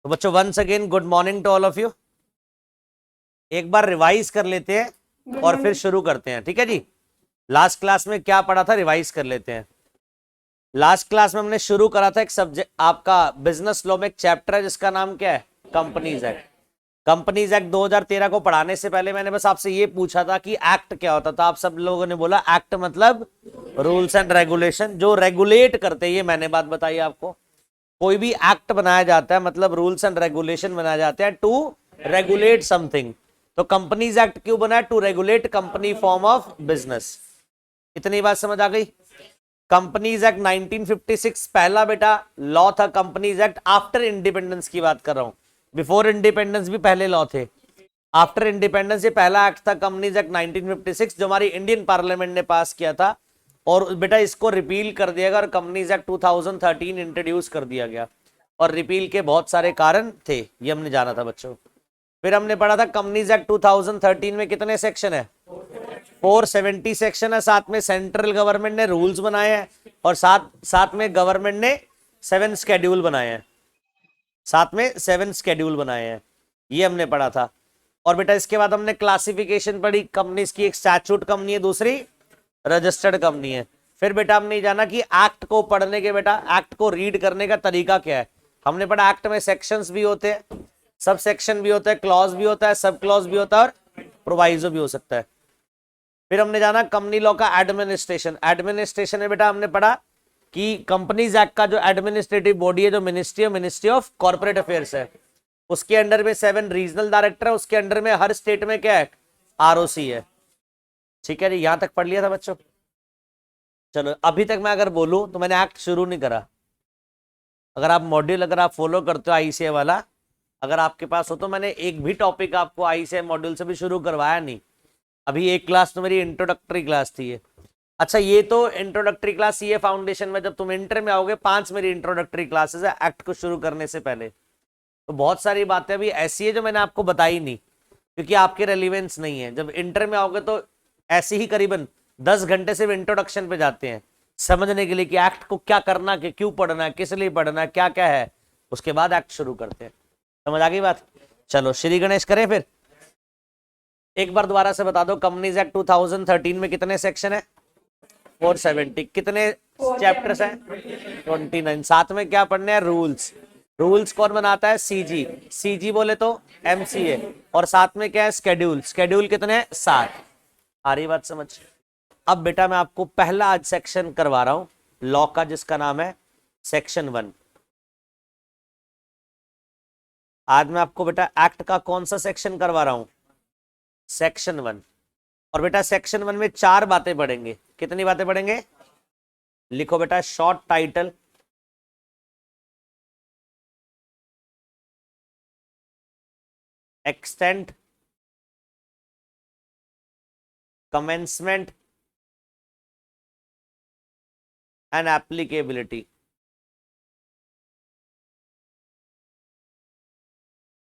तो बच्चों once again good morning to all of you. एक बार रिवाइज कर लेते हैं और फिर शुरू करते हैं, ठीक है जी। लास्ट क्लास में क्या पढ़ा था रिवाइज कर लेते हैं। लास्ट क्लास में हमने शुरू करा था एक सब्जेक्ट, आपका बिजनेस लॉ में एक चैप्टर है जिसका नाम क्या है, कंपनीज एक्ट। कंपनीज एक्ट 2013 को पढ़ाने से पहले मैंने बस आपसे ये पूछा था कि एक्ट क्या होता था। आप सब लोगों ने बोला एक्ट मतलब रूल्स एंड रेगुलेशन, जो रेगुलेट करते हैं। ये मैंने बात बताई आपको, कोई भी एक्ट बनाया जाता है मतलब रूल्स एंड रेगुलेशन बनाए जाते हैं टू रेगुलेट समथिंग। तो कंपनीज एक्ट क्यों बना है? To regulate company form of business. इतनी बात समझ आ गई। कंपनीज एक्ट 1956 पहला बेटा लॉ था। कंपनीज एक्ट आफ्टर इंडिपेंडेंस की बात कर रहा हूं, बिफोर इंडिपेंडेंस भी पहले लॉ थे, आफ्टर इंडिपेंडेंस ये पहला एक्ट था कंपनीज एक्ट 1956 जो हमारी इंडियन पार्लियामेंट ने पास किया था। और बेटा इसको रिपील कर दिया गया और कंपनीज एक्ट 2013 इंट्रोड्यूस कर दिया गया। और रिपील के बहुत सारे कारण थे, ये हमने जाना था बच्चों। फिर हमने पढ़ा था कंपनीज एक्ट 2013 में कितने सेक्शन है, 470 सेक्शन है। साथ में सेंट्रल गवर्नमेंट ने रूल्स बनाए हैं और साथ में गवर्नमेंट ने 7 स्केड्यूल बनाए हैं, साथ में 7 स्केड्यूल बनाए हैं, ये हमने पढ़ा था। और बेटा इसके बाद हमने क्लासिफिकेशन पढ़ी कंपनीज की, एक स्टैट्यूट कंपनी है, दूसरी रजिस्टर्ड कंपनी है। फिर बेटा हमने जाना कि एक्ट को पढ़ने के, बेटा एक्ट को रीड करने का तरीका क्या है। हमने पढ़ा एक्ट में सेक्शंस भी होते हैं, सब सेक्शन भी होता है, क्लॉज भी होता है, सब क्लॉज भी होता है और प्रोवाइजो भी हो सकता है। फिर हमने जाना कंपनी लॉ का एडमिनिस्ट्रेशन। एडमिनिस्ट्रेशन में बेटा हमने पढ़ा कि कंपनीज एक्ट का जो एडमिनिस्ट्रेटिव बॉडी है, जो मिनिस्ट्री ऑफ कॉर्पोरेट अफेयर्स है, उसके अंडर में 7 रीजनल डायरेक्टर है, उसके अंडर में हर स्टेट में क्या है, आरओसी है। ठीक है जी, यहां तक पढ़ लिया था बच्चों। चलो अभी तक मैं अगर बोलूं तो मैंने एक्ट शुरू नहीं करा। अगर आप मॉड्यूल अगर आप फॉलो करते हो आईसीए वाला, अगर आपके पास हो तो मैंने एक भी टॉपिक आपको आईसीए मॉड्यूल से भी शुरू करवाया नहीं। अभी एक क्लास तो मेरी इंट्रोडक्टरी क्लास थी ये। अच्छा ये तो इंट्रोडक्टरी क्लास, ये फाउंडेशन में, जब तुम इंटर में आओगे 5 मेरी इंट्रोडक्टरी क्लासेस है एक्ट को शुरू करने से पहले। तो बहुत सारी बातें अभी ऐसी है जो मैंने आपको बताई नहीं क्योंकि आपके रेलिवेंस नहीं है। जब इंटर में आओगे तो ऐसे ही करीबन 10 घंटे सिर्फ इंट्रोडक्शन पे जाते हैं समझने के लिए कि एक्ट को क्या करना, कि क्यों पढ़ना है, किस लिए पढ़ना है, क्या क्या है। उसके बाद एक्ट शुरू करते हैं। समझ आ गई बात। चलो श्री गणेश करें फिर। एक बार दोबारा से बता दो, कंपनीज एक्ट 2013 में कितने सेक्शन है, 470। कितने चैप्टर्स हैं, 29। साथ में क्या पढ़ने हैं, रूल्स। रूल्स कौन बनाता है, सीजी। सीजी बोले तो एमसीए। और साथ में क्या है, स्केड्यूल। स्केड्यूल कितने हैं, 7। आ रही बात समझ। अब बेटा मैं आपको पहला आज सेक्शन करवा रहा हूं लॉ का, जिसका नाम है सेक्शन 1। आज मैं आपको बेटा एक्ट का कौन सा सेक्शन करवा रहा हूं, सेक्शन 1। और बेटा सेक्शन 1 में 4 बातें पढ़ेंगे। कितनी बातें पढ़ेंगे, लिखो बेटा, short title, extent, commencement and applicability.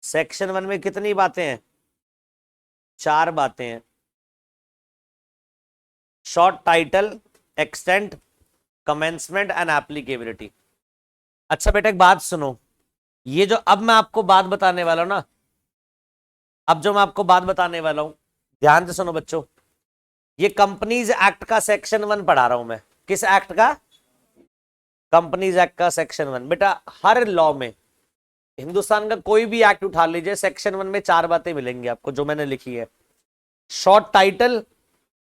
Section 1 में कितनी बातें हैं, 4 बातें हैं। Short title, extent, commencement and applicability. अच्छा बेटा एक बात सुनो, ये जो अब मैं आपको बात बताने वाला हूं ना, अब जो मैं आपको बात बताने वाला हूं ध्यान से सुनो बच्चों। ये कंपनीज एक्ट का सेक्शन 1 पढ़ा रहा हूं मैं। किस एक्ट का, कंपनीज एक्ट का सेक्शन 1। बेटा हर लॉ में, हिंदुस्तान का कोई भी एक्ट उठा लीजिए, सेक्शन 1 में 4 बातें मिलेंगी आपको जो मैंने लिखी है। शॉर्ट टाइटल,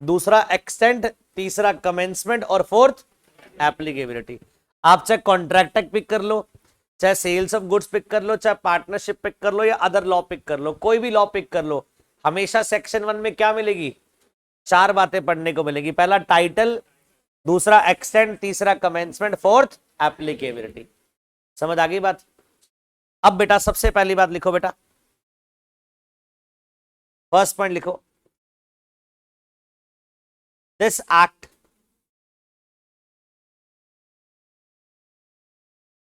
दूसरा एक्सटेंट, तीसरा कमेंसमेंट और फोर्थ एप्लीकेबिलिटी। आप चाहे कॉन्ट्रैक्ट एक्ट पिक कर लो, चाहे सेल्स ऑफ गुड्स पिक कर लो, चाहे पार्टनरशिप पिक कर लो, या अदर लॉ पिक कर लो, कोई भी लॉ पिक कर लो, हमेशा सेक्शन 1 में क्या मिलेगी, 4 बातें पढ़ने को मिलेगी। पहला टाइटल, दूसरा एक्सटेंट, तीसरा कमेंसमेंट, फोर्थ एप्लीकेबिलिटी। समझ आ गई बात। अब बेटा सबसे पहली बात लिखो बेटा, फर्स्ट पॉइंट लिखो, this act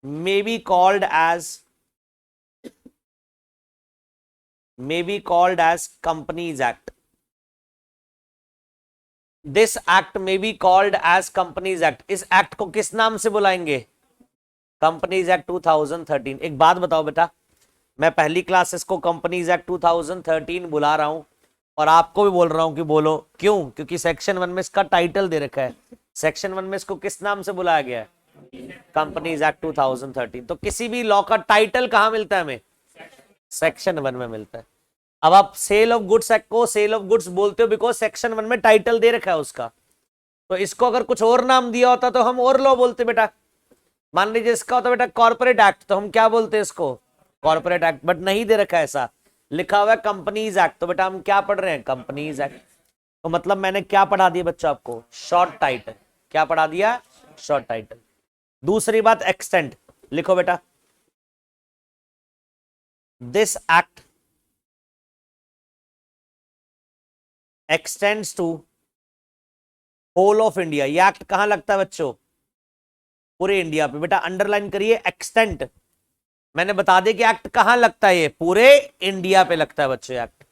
may be called as Companies Act. This act may be called as Companies Act. इस एक्ट को किस नाम से बुलाएंगे, कंपनीज एक्ट 2013। एक बात बताओ बेटा, मैं पहली क्लास इसको कंपनीज एक्ट 2013 बुला रहा हूं और आपको भी बोल रहा हूं कि बोलो। क्यों? क्योंकि सेक्शन 1 में इसका टाइटल दे रखा है। सेक्शन 1 में इसको किस नाम से बुलाया गया है? Companies act 2013। तो किसी भी लॉ का टाइटल कहां मिलता है हमें? सेक्शन 1 में मिलता है। अब आप सेल ऑफ गुड्स एक्ट को सेल ऑफ गुड्स बोलते हो बिकॉज सेक्शन 1 में टाइटल दे रखा है उसका। तो इसको अगर कुछ और नाम दिया होता तो हम और लॉ बोलते बेटा। मान लीजिए इसका होता बेटा कॉर्पोरेट एक्ट, तो हम क्या बोलते हैं इसको? Corporate act. बट नहीं दे रखा है, ऐसा लिखा हुआ है कंपनीज एक्ट, तो बेटा हम क्या पढ़ रहे हैं? Companies act. तो मतलब मैंने क्या पढ़ा दिया बच्चों आपको? Short title. क्या पढ़ा दिया? Short title. दूसरी बात एक्सटेंड, लिखो बेटा। This act extends to whole of India. ये एक्ट कहां लगता है बच्चों? पूरे इंडिया पे। बेटा अंडरलाइन करिए एक्सटेंट। मैंने बता दिया कि एक्ट कहां लगता है? ये पूरे इंडिया पे लगता है बच्चों एक्ट।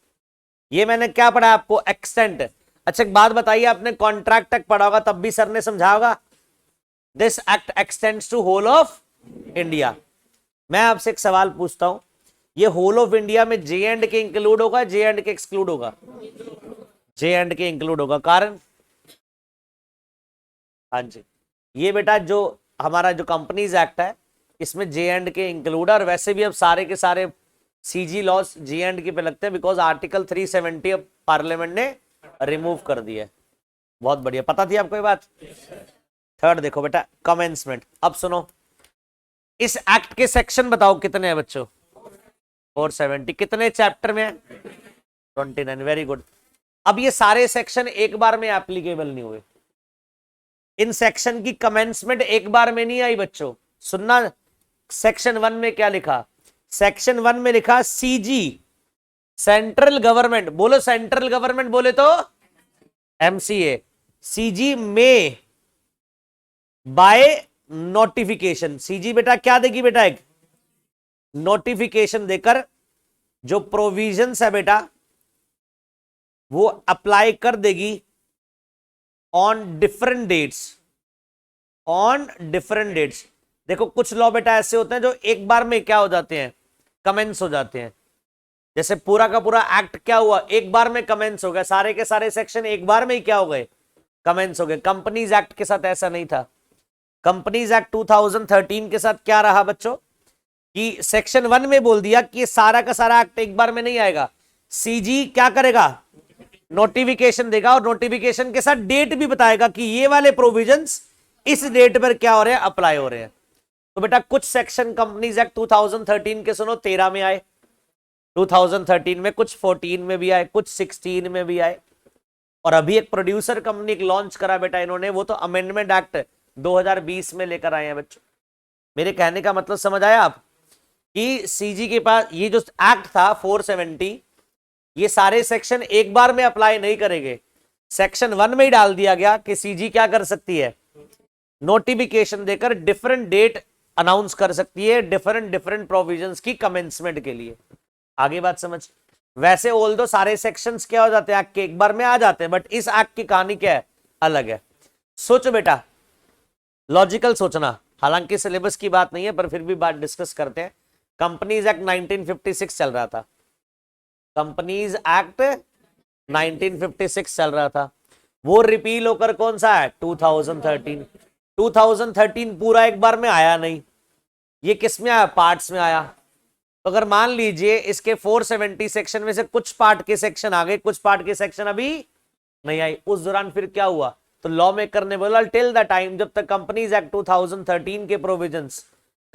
ये मैंने क्या पढ़ा आपको? एक्सटेंट। अच्छा एक बात बताइए, आपने कॉन्ट्रैक्ट तक पढ़ा होगा तब भी सर ने समझा होगा this act extends to whole of India. मैं आपसे एक सवाल पूछता हूं, ये होल ऑफ इंडिया में जे एंड के इंक्लूड होगा, जे एंड के एक्सक्लूड होगा? जे एंड के इंक्लूड होगा। कारण? हाँ जी, ये बेटा जो हमारा जो कंपनीज एक्ट है इसमें जे एंड के इंक्लूड है। और वैसे भी अब सारे के सारे सीजी लॉस जे एंड के पे लगते हैं बिकॉज आर्टिकल 370 अब पार्लियामेंट ने रिमूव कर दिया है। बहुत बढ़िया, पता थी आपको ये बात? थर्ड देखो बेटा, कमेंसमेंट। अब सुनो, इस एक्ट के सेक्शन बताओ कितने हैं बच्चों? 470। कितने चैप्टर में है? 29। Very good. अब ये सारे सेक्शन एक बार में एप्लीकेबल नहीं हुए। इन सेक्शन की कमेंसमेंट एक बार में नहीं आई बच्चों। सुनना, सेक्शन 1 में क्या लिखा? सेक्शन 1 में लिखा सीजी सेंट्रल गवर्नमेंट। बोलो सेंट्रल गवर्नमेंट, बोले तो एमसीए। सीजी में बाय नोटिफिकेशन। सीजी बेटा क्या देगी बेटा? एक नोटिफिकेशन देकर जो प्रोविजंस है बेटा वो अप्लाई कर देगी on different dates. On different dates. देखो कुछ लॉ बेटा ऐसे होते हैं जो एक बार में क्या हो जाते हैं? कमेंस हो जाते हैं। जैसे पूरा का पूरा एक्ट क्या हुआ? एक बार में कमेंस हो गया। सारे के सारे सेक्शन एक बार में ही क्या हो गए? कमेंस हो गए। कंपनीज एक्ट के साथ ऐसा नहीं था। कंपनीज एक्ट 2013 के साथ क्या रहा बच्चों कि सेक्शन 1 में बोल दिया कि सारा का सारा एक्ट एक बार में नहीं आएगा। सीजी क्या करेगा? नोटिफिकेशन देगा और नोटिफिकेशन के साथ डेट भी बताएगा कि ये वाले प्रोविजंस इस डेट पर क्या हो रहे हैं? अप्लाई हो रहे हैं। तो बेटा कुछ सेक्शन कंपनीज एक्ट 2013 के सुनो 13 में आए 2013 में, कुछ 14 में भी आए, कुछ 16 में भी आए। और अभी एक प्रोड्यूसर कंपनी लॉन्च करा बेटा इन्होंने, वो तो अमेंडमेंट एक्ट 2020 में लेकर आए हैं बच्चों। मेरे कहने का मतलब समझ आया आप? कि सीजी के पास ये जो एक्ट था 470, ये सारे सेक्शन एक बार में अप्लाई नहीं करेंगे। सेक्शन 1 में ही डाल दिया गया कि सीजी क्या कर सकती है? नोटिफिकेशन देकर डिफरेंट डेट अनाउंस कर सकती है डिफरेंट प्रोविजंस की कमेंसमेंट के लिए। आगे बात समझ? वैसे ऑल दो सारे सेक्शंस क्या हो जाते हैं? एक्ट के एक बार में आ जाते हैं, बट इस एक्ट की कहानी क्या है? अलग है। सोचो बेटा, लॉजिकल सोचना। हालांकि सिलेबस की बात नहीं है पर फिर भी बात डिस्कस करते हैं। कंपनीज एक्ट 1956 चल रहा था। कंपनीज एक्ट 1956 चल रहा था। वो रिपील होकर कौन सा है? 2013। 2013 पूरा एक बार में आया नहीं, ये किस में आया? पार्ट्स में आया। तो अगर मान लीजिए इसके 470 सेक्शन में से कुछ पार्ट के सेक्शन आ गए, कुछ पार्ट के सेक्शन अभी नहीं आई, उस दौरान फिर क्या हुआ? तो लॉ मेकर ने बोला टिल द टाइम जब तक कंपनीज एक्ट 2013 के प्रोविजंस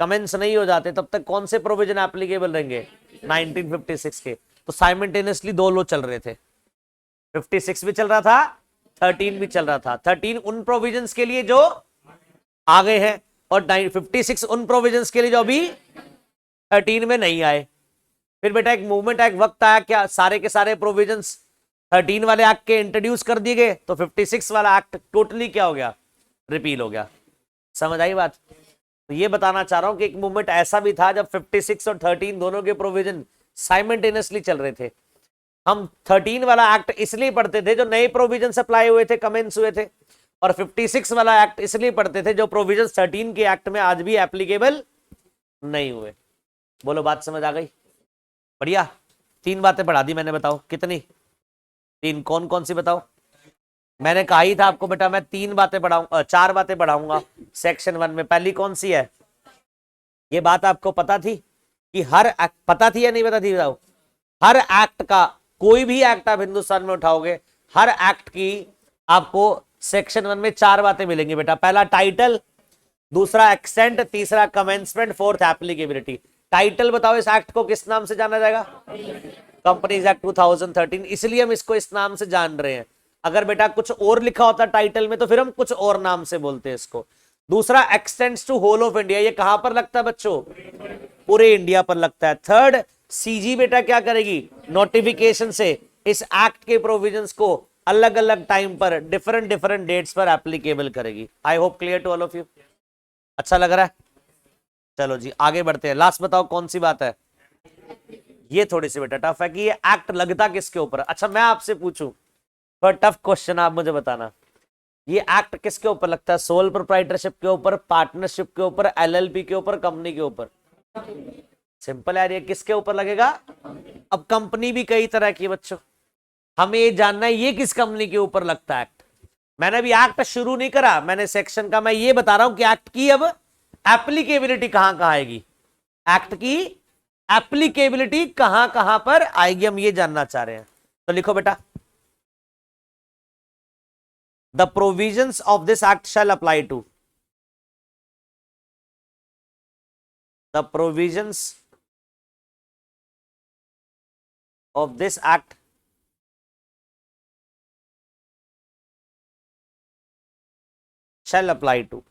कमेंस नहीं हो जाते तब तक कौन से प्रोविजन एप्लीकेबल रहेंगे? 1956 के। तो साइमल्टेनियसली दो लॉ चल रहे थे, 56 भी चल रहा था, 13 भी चल रहा था। 13 उन प्रोविजंस के लिए जो आ गए हैं और 56 उन प्रोविजंस के लिए जो अभी 13 में नहीं आए। फिर बेटा एक मूवमेंट, एक वक्त आया क्या सारे के सारे प्रोविजंस 13 वाले एक्ट के इंट्रोड्यूस कर दिए गए, तो 56 वाला एक्ट टोटली क्या हो गया? रिपील हो गया। समझ आई बात? तो ये बताना चाह रहा हूं कि एक मूवमेंट ऐसा भी था जब 56 और 13 दोनों के प्रोविजन साइमल्टेनियसली चल रहे थे। हम 13 वाला एक्ट इसलिए पढ़ते थे जो नए प्रोविजन अप्लाई हुए थे, कमेंस हुए थे, और 56 वाला एक्ट इसलिए पढ़ते थे जो प्रोविजन 13 के एक्ट में आज भी एप्लीकेबल नहीं हुए। बोलो बात समझ आ गई? बढ़िया। 3 बातें पढ़ा दी मैंने, बताओ कितनी? 3। कौन कौन सी बताओ? मैंने कहा ही था आपको बेटा मैं 3 बातें पढ़ाऊंगा, 4 बातें पढ़ाऊंगा सेक्शन 1 में। पहली कौन सी है? ये बात आपको पता थी कि हर एक्ट, पता थी या नहीं पता थी बताओ? हर एक्ट का, कोई भी एक्ट आप हिंदुस्तान में उठाओगे, हर एक्ट की आपको सेक्शन 1 में 4 बातें मिलेंगी बेटा। पहला टाइटल, दूसरा एक्सेंट, तीसरा कमेंसमेंट, फोर्थ एप्लीकेबिलिटी। टाइटल बताओ इस एक्ट को किस नाम से जाना जाएगा? कंपनीज एक्ट 2013, इसलिए हम इसको इस नाम से जान रहे हैं। अगर बेटा कुछ और लिखा होता टाइटल में तो फिर हम कुछ और नाम से बोलते हैं इसको। दूसरा extends to whole of India, ये कहां पर लगता है बच्चों? पूरे इंडिया पर लगता है। थर्ड, सीजी बेटा क्या करेगी? नोटिफिकेशन से इस एक्ट के प्रोविजंस को अलग अलग टाइम पर डिफरेंट डिफरेंट डेट्स पर एप्लीकेबल करेगी। I hope clear to all of you. अच्छा लग रहा है? चलो जी आगे बढ़ते हैं। लास्ट बताओ कौन सी बात है? ये थोड़ी सी बेटा टफ है कि ये एक्ट लगता किसके ऊपर। अच्छा मैं आपसे पूछूं, पर टफ क्वेश्चन आप मुझे बताना, ये एक्ट किसके ऊपर लगता है? सोल प्रोप्राइटरशिप के ऊपर, पार्टनरशिप के ऊपर, एलएलपी के ऊपर, कंपनी के ऊपर? सिंपल है, ये किसके ऊपर लगेगा? अब कंपनी भी कई तरह की बच्चों, हमें ये जानना है ये किस कंपनी के ऊपर लगता है एक्ट। मैंने अभी एक्ट शुरू नहीं करा, मैंने सेक्शन का, मैं ये बता रहा हूं कि एक्ट की अब एप्लीकेबिलिटी कहां कहां आएगी, एक्ट की एप्लीकेबिलिटी कहां कहां पर आएगी, हम ये जानना चाह रहे हैं। तो लिखो बेटा, the provisions of this act shall apply to, the provisions of this act shall apply to,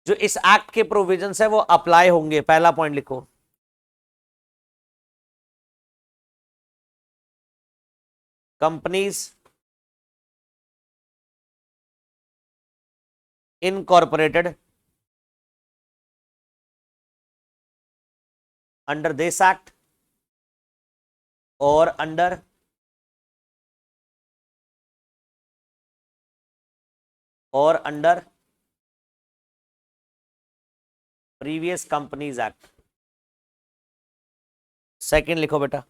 जो इस एक्ट के प्रोविजंस है वो अप्लाई होंगे। पहला पॉइंट लिखो, companies incorporated under this act और under previous companies act. Second लिखो बेटा,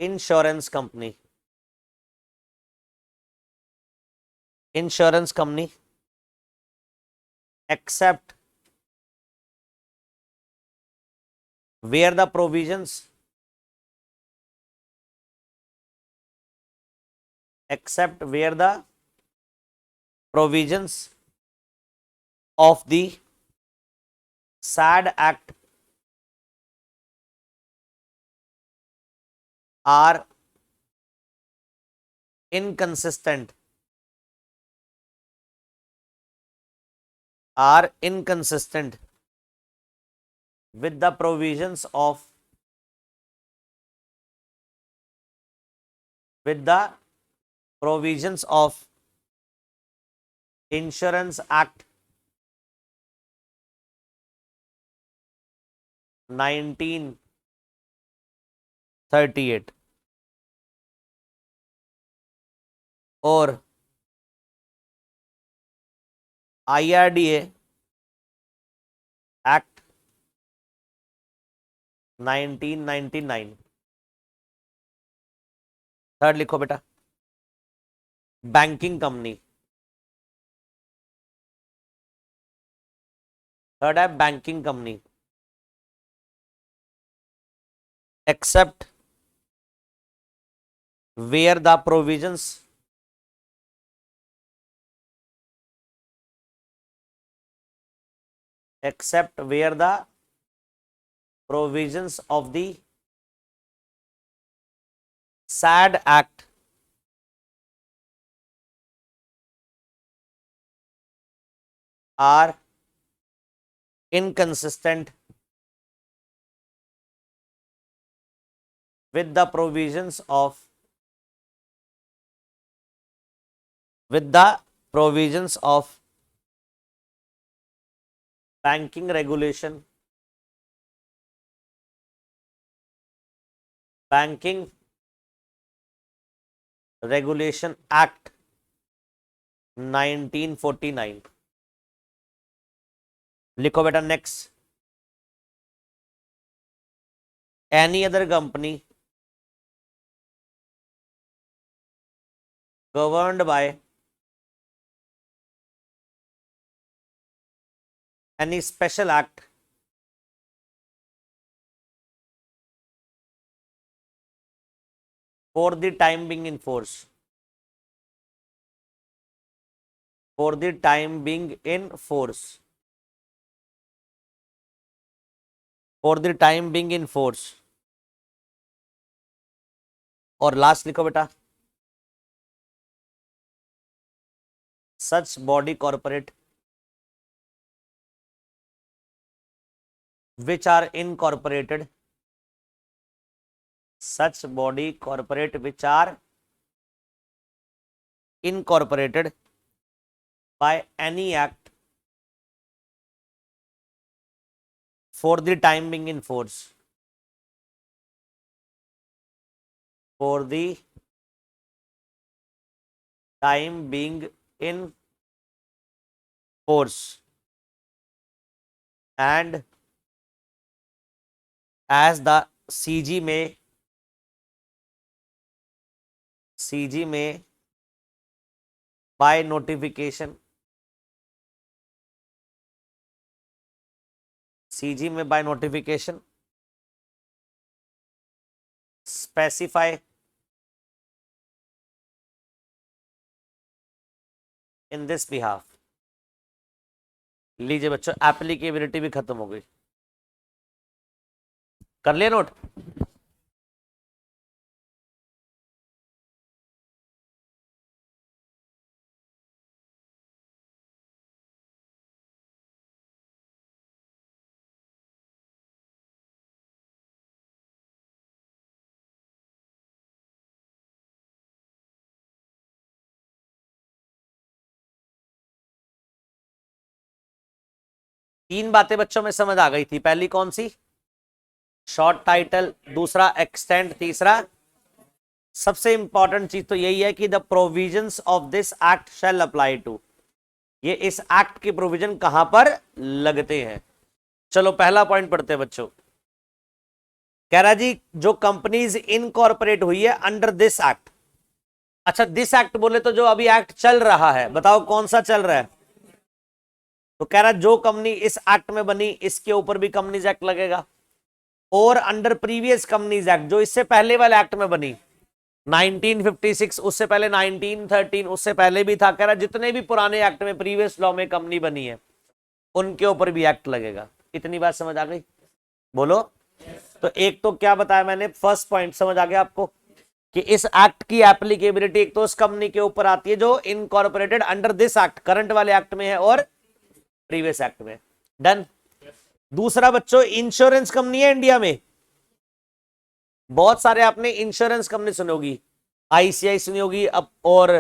insurance company, insurance company except where the provisions, except where the provisions of the SAD Act are inconsistent with the provisions of Insurance Act 1938 और IRDA Act 1999। Third लिखो बेटा, banking company, third है banking company except where the provisions of the SAD Act are inconsistent with the provisions of banking regulation Act 1949। लिखो बेटा next, any other company governed by any special act for the time being in force, for the time being in force, for the time being in force। और last लिखो बेटा, such body corporate which are incorporated, such body corporate which are incorporated by any act for the time being in force, for the time being in force, and as the CG may by notification, CG may by notification specify in this behalf। लीजिए बच्चों, applicability भी खत्म हो गई, कर लिया note. तीन बातें बच्चों में समझ आ गई थी। पहली कौन सी? शॉर्ट टाइटल, दूसरा एक्सटेंड, तीसरा सबसे इंपॉर्टेंट चीज तो यही है कि the provisions of this act shall apply to, ये इस एक्ट के प्रोविजन कहां पर लगते हैं। चलो पहला पॉइंट पढ़ते हैं बच्चों। कह रहा जी जो कंपनीज इनकॉर्पोरेट हुई है अंडर दिस एक्ट। अच्छा, दिस एक्ट बोले तो जो अभी एक्ट चल रहा है, बताओ कौन सा चल रहा है? तो कह रहा जो कंपनी इस एक्ट में बनी इसके ऊपर भी कंपनीज एक्ट लगेगा, और अंडर प्रीवियस कंपनीज एक्ट जो इससे पहले वाले एक्ट में बनी 1956, उससे पहले 1913, उससे पहले भी था। कह रहा जितने भी पुराने एक्ट में प्रीवियस लॉ में कंपनी बनी है उनके ऊपर भी एक्ट लगेगा। इतनी बात समझ आ गई? बोलो। तो एक तो क्या बताया मैंने, फर्स्ट पॉइंट समझ आ गया आपको कि इस एक्ट की एप्लीकेबिलिटी एक तो उस कंपनी के ऊपर आती है जो incorporated under this act, current वाले एक्ट में है और प्रीवियस एक्ट में। डन। दूसरा बच्चों, इंश्योरेंस कंपनी है इंडिया में, बहुत सारे आपने इंश्योरेंस कंपनी सुनी होगी, आईसीआई सुनी होगी अब, और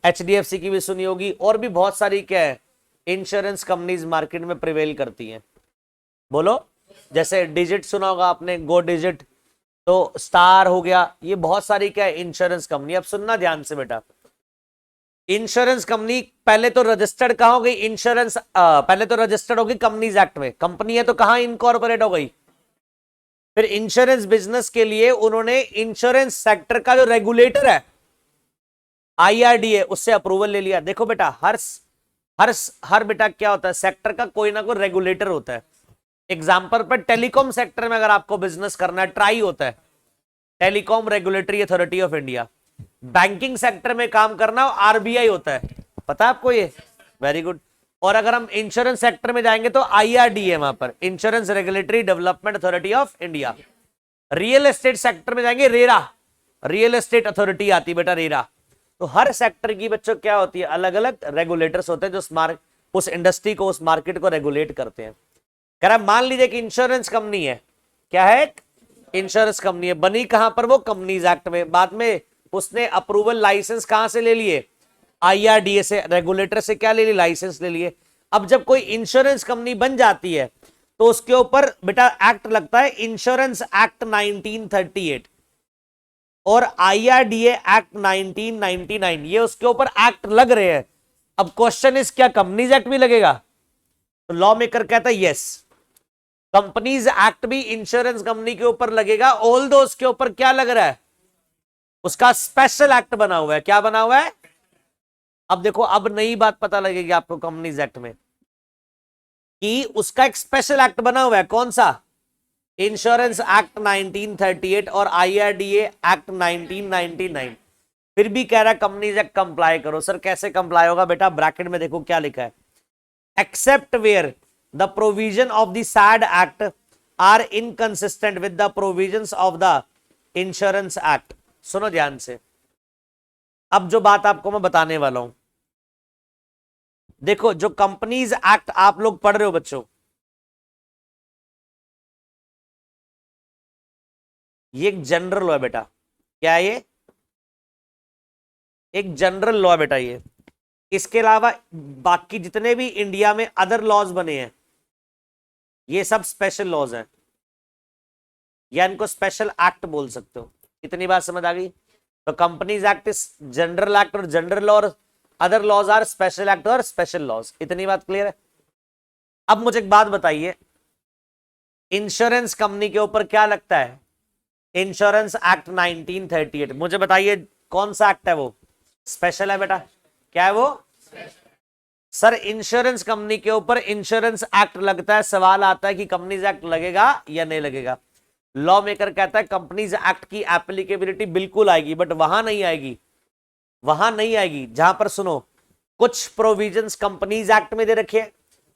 एचडीएफसी की भी सुनी होगी, और भी बहुत सारी क्या है इंश्योरेंस कंपनीज मार्केट में प्रिवेल करती हैं। बोलो। जैसे डिजिट सुना होगा आपने, गो डिजिट, तो स्टार हो गया, ये बहुत सारी क्या है इंश्योरेंस कंपनी। अब सुनना ध्यान से बेटा, इंश्योरेंस कंपनी पहले तो रजिस्टर्ड कहां हो गई? इंश्योरेंस पहले तो रजिस्टर्ड होगी कंपनीज एक्ट में, कंपनी है तो कहां इनकॉर्पोरेट हो गई। फिर इंश्योरेंस बिजनेस के लिए उन्होंने इंश्योरेंस सेक्टर का जो रेगुलेटर है आईआरडीए, उससे अप्रूवल ले लिया। देखो बेटा, हर बेटा क्या होता है, सेक्टर का कोई ना कोई रेगुलेटर होता है। एग्जांपल पर टेलीकॉम सेक्टर में अगर आपको बिजनेस करना है, ट्राई होता है, telecom regulatory authority of India. Banking sector में काम करना आरबीआई होता है, पता है आपको ये? Very good. और अगर हम इंश्योरेंस सेक्टर में जाएंगे तो आईआरडीए, वहां पर insurance regulatory development authority of India. Real estate sector में जाएंगे, रेरा, रियल एस्टेट अथॉरिटी आती है बेटा, रेरा। तो हर सेक्टर की बच्चों क्या होती है, अलग अलग रेगुलेटर्स होते हैं जो उस इंडस्ट्री को, उस मार्केट को रेगुलेट करते हैं। कह रहा मान लीजिए कि इंश्योरेंस कंपनी है, क्या है? इंश्योरेंस कंपनी है, बनी कहां पर? वो कंपनीज एक्ट में। बाद में उसने अप्रूवल लाइसेंस कहां से ले लिए? आईआरडीए से, रेगुलेटर से क्या ले लिए? लाइसेंस ले लिए। अब जब कोई इंश्योरेंस कंपनी बन जाती है तो उसके ऊपर बेटा एक्ट लगता है, इंश्योरेंस एक्ट 1938 और आईआरडीए एक्ट 1999, ये उसके ऊपर एक्ट लग रहे हैं। अब क्वेश्चन इज क्या कंपनीज एक्ट भी लगेगा? तो लॉ मेकर कहता है यस, कंपनीज एक्ट भी इंश्योरेंस कंपनी के ऊपर लगेगा, ऑल दो उसके ऊपर क्या लग रहा है, उसका स्पेशल एक्ट बना हुआ है। क्या बना हुआ है? अब देखो, अब नई बात पता लगेगी आपको कंपनीज एक्ट में कि उसका एक स्पेशल एक्ट बना हुआ है। कौन सा? इंश्योरेंस एक्ट 1938 और आईआरडीए एक्ट 1999। फिर भी कह रहा है कंपनीज एक्ट कंप्लाई करो। सर कैसे कंप्लाई होगा बेटा? ब्रैकेट में देखो क्या लिखा है, except where the provision of the said act are inconsistent with the provisions of the insurance act. सुनो ध्यान से, अब जो बात आपको मैं बताने वाला हूं, देखो जो कंपनीज एक्ट आप लोग पढ़ रहे हो बच्चों, ये एक जनरल लॉ है बेटा। क्या है ये? एक जनरल लॉ है बेटा ये। इसके अलावा बाकी जितने भी इंडिया में अदर लॉज बने हैं, ये सब स्पेशल लॉज हैं, या इनको स्पेशल एक्ट बोल सकते हो। इतनी बात समझ आ गई? तो companies act is general act और जनरल लॉ, और other laws are special act और स्पेशल लॉज। इतनी बात क्लियर है? अब मुझे एक बात बताइए, इंश्योरेंस कंपनी के ऊपर क्या लगता है? Insurance act 1938। मुझे बताइए कौन सा एक्ट है वो? स्पेशल है बेटा। क्या है वो? सर इंश्योरेंस कंपनी के ऊपर इंश्योरेंस एक्ट लगता है, सवाल आता है कि कंपनीज एक्ट लगेगा या नहीं लगेगा। लॉ मेकर कहता है कंपनीज एक्ट की एप्लीकेबिलिटी बिल्कुल आएगी, बट वहां नहीं आएगी। वहां नहीं आएगी जहां पर, सुनो, कुछ प्रोविजंस कंपनीज एक्ट में दे रखे हैं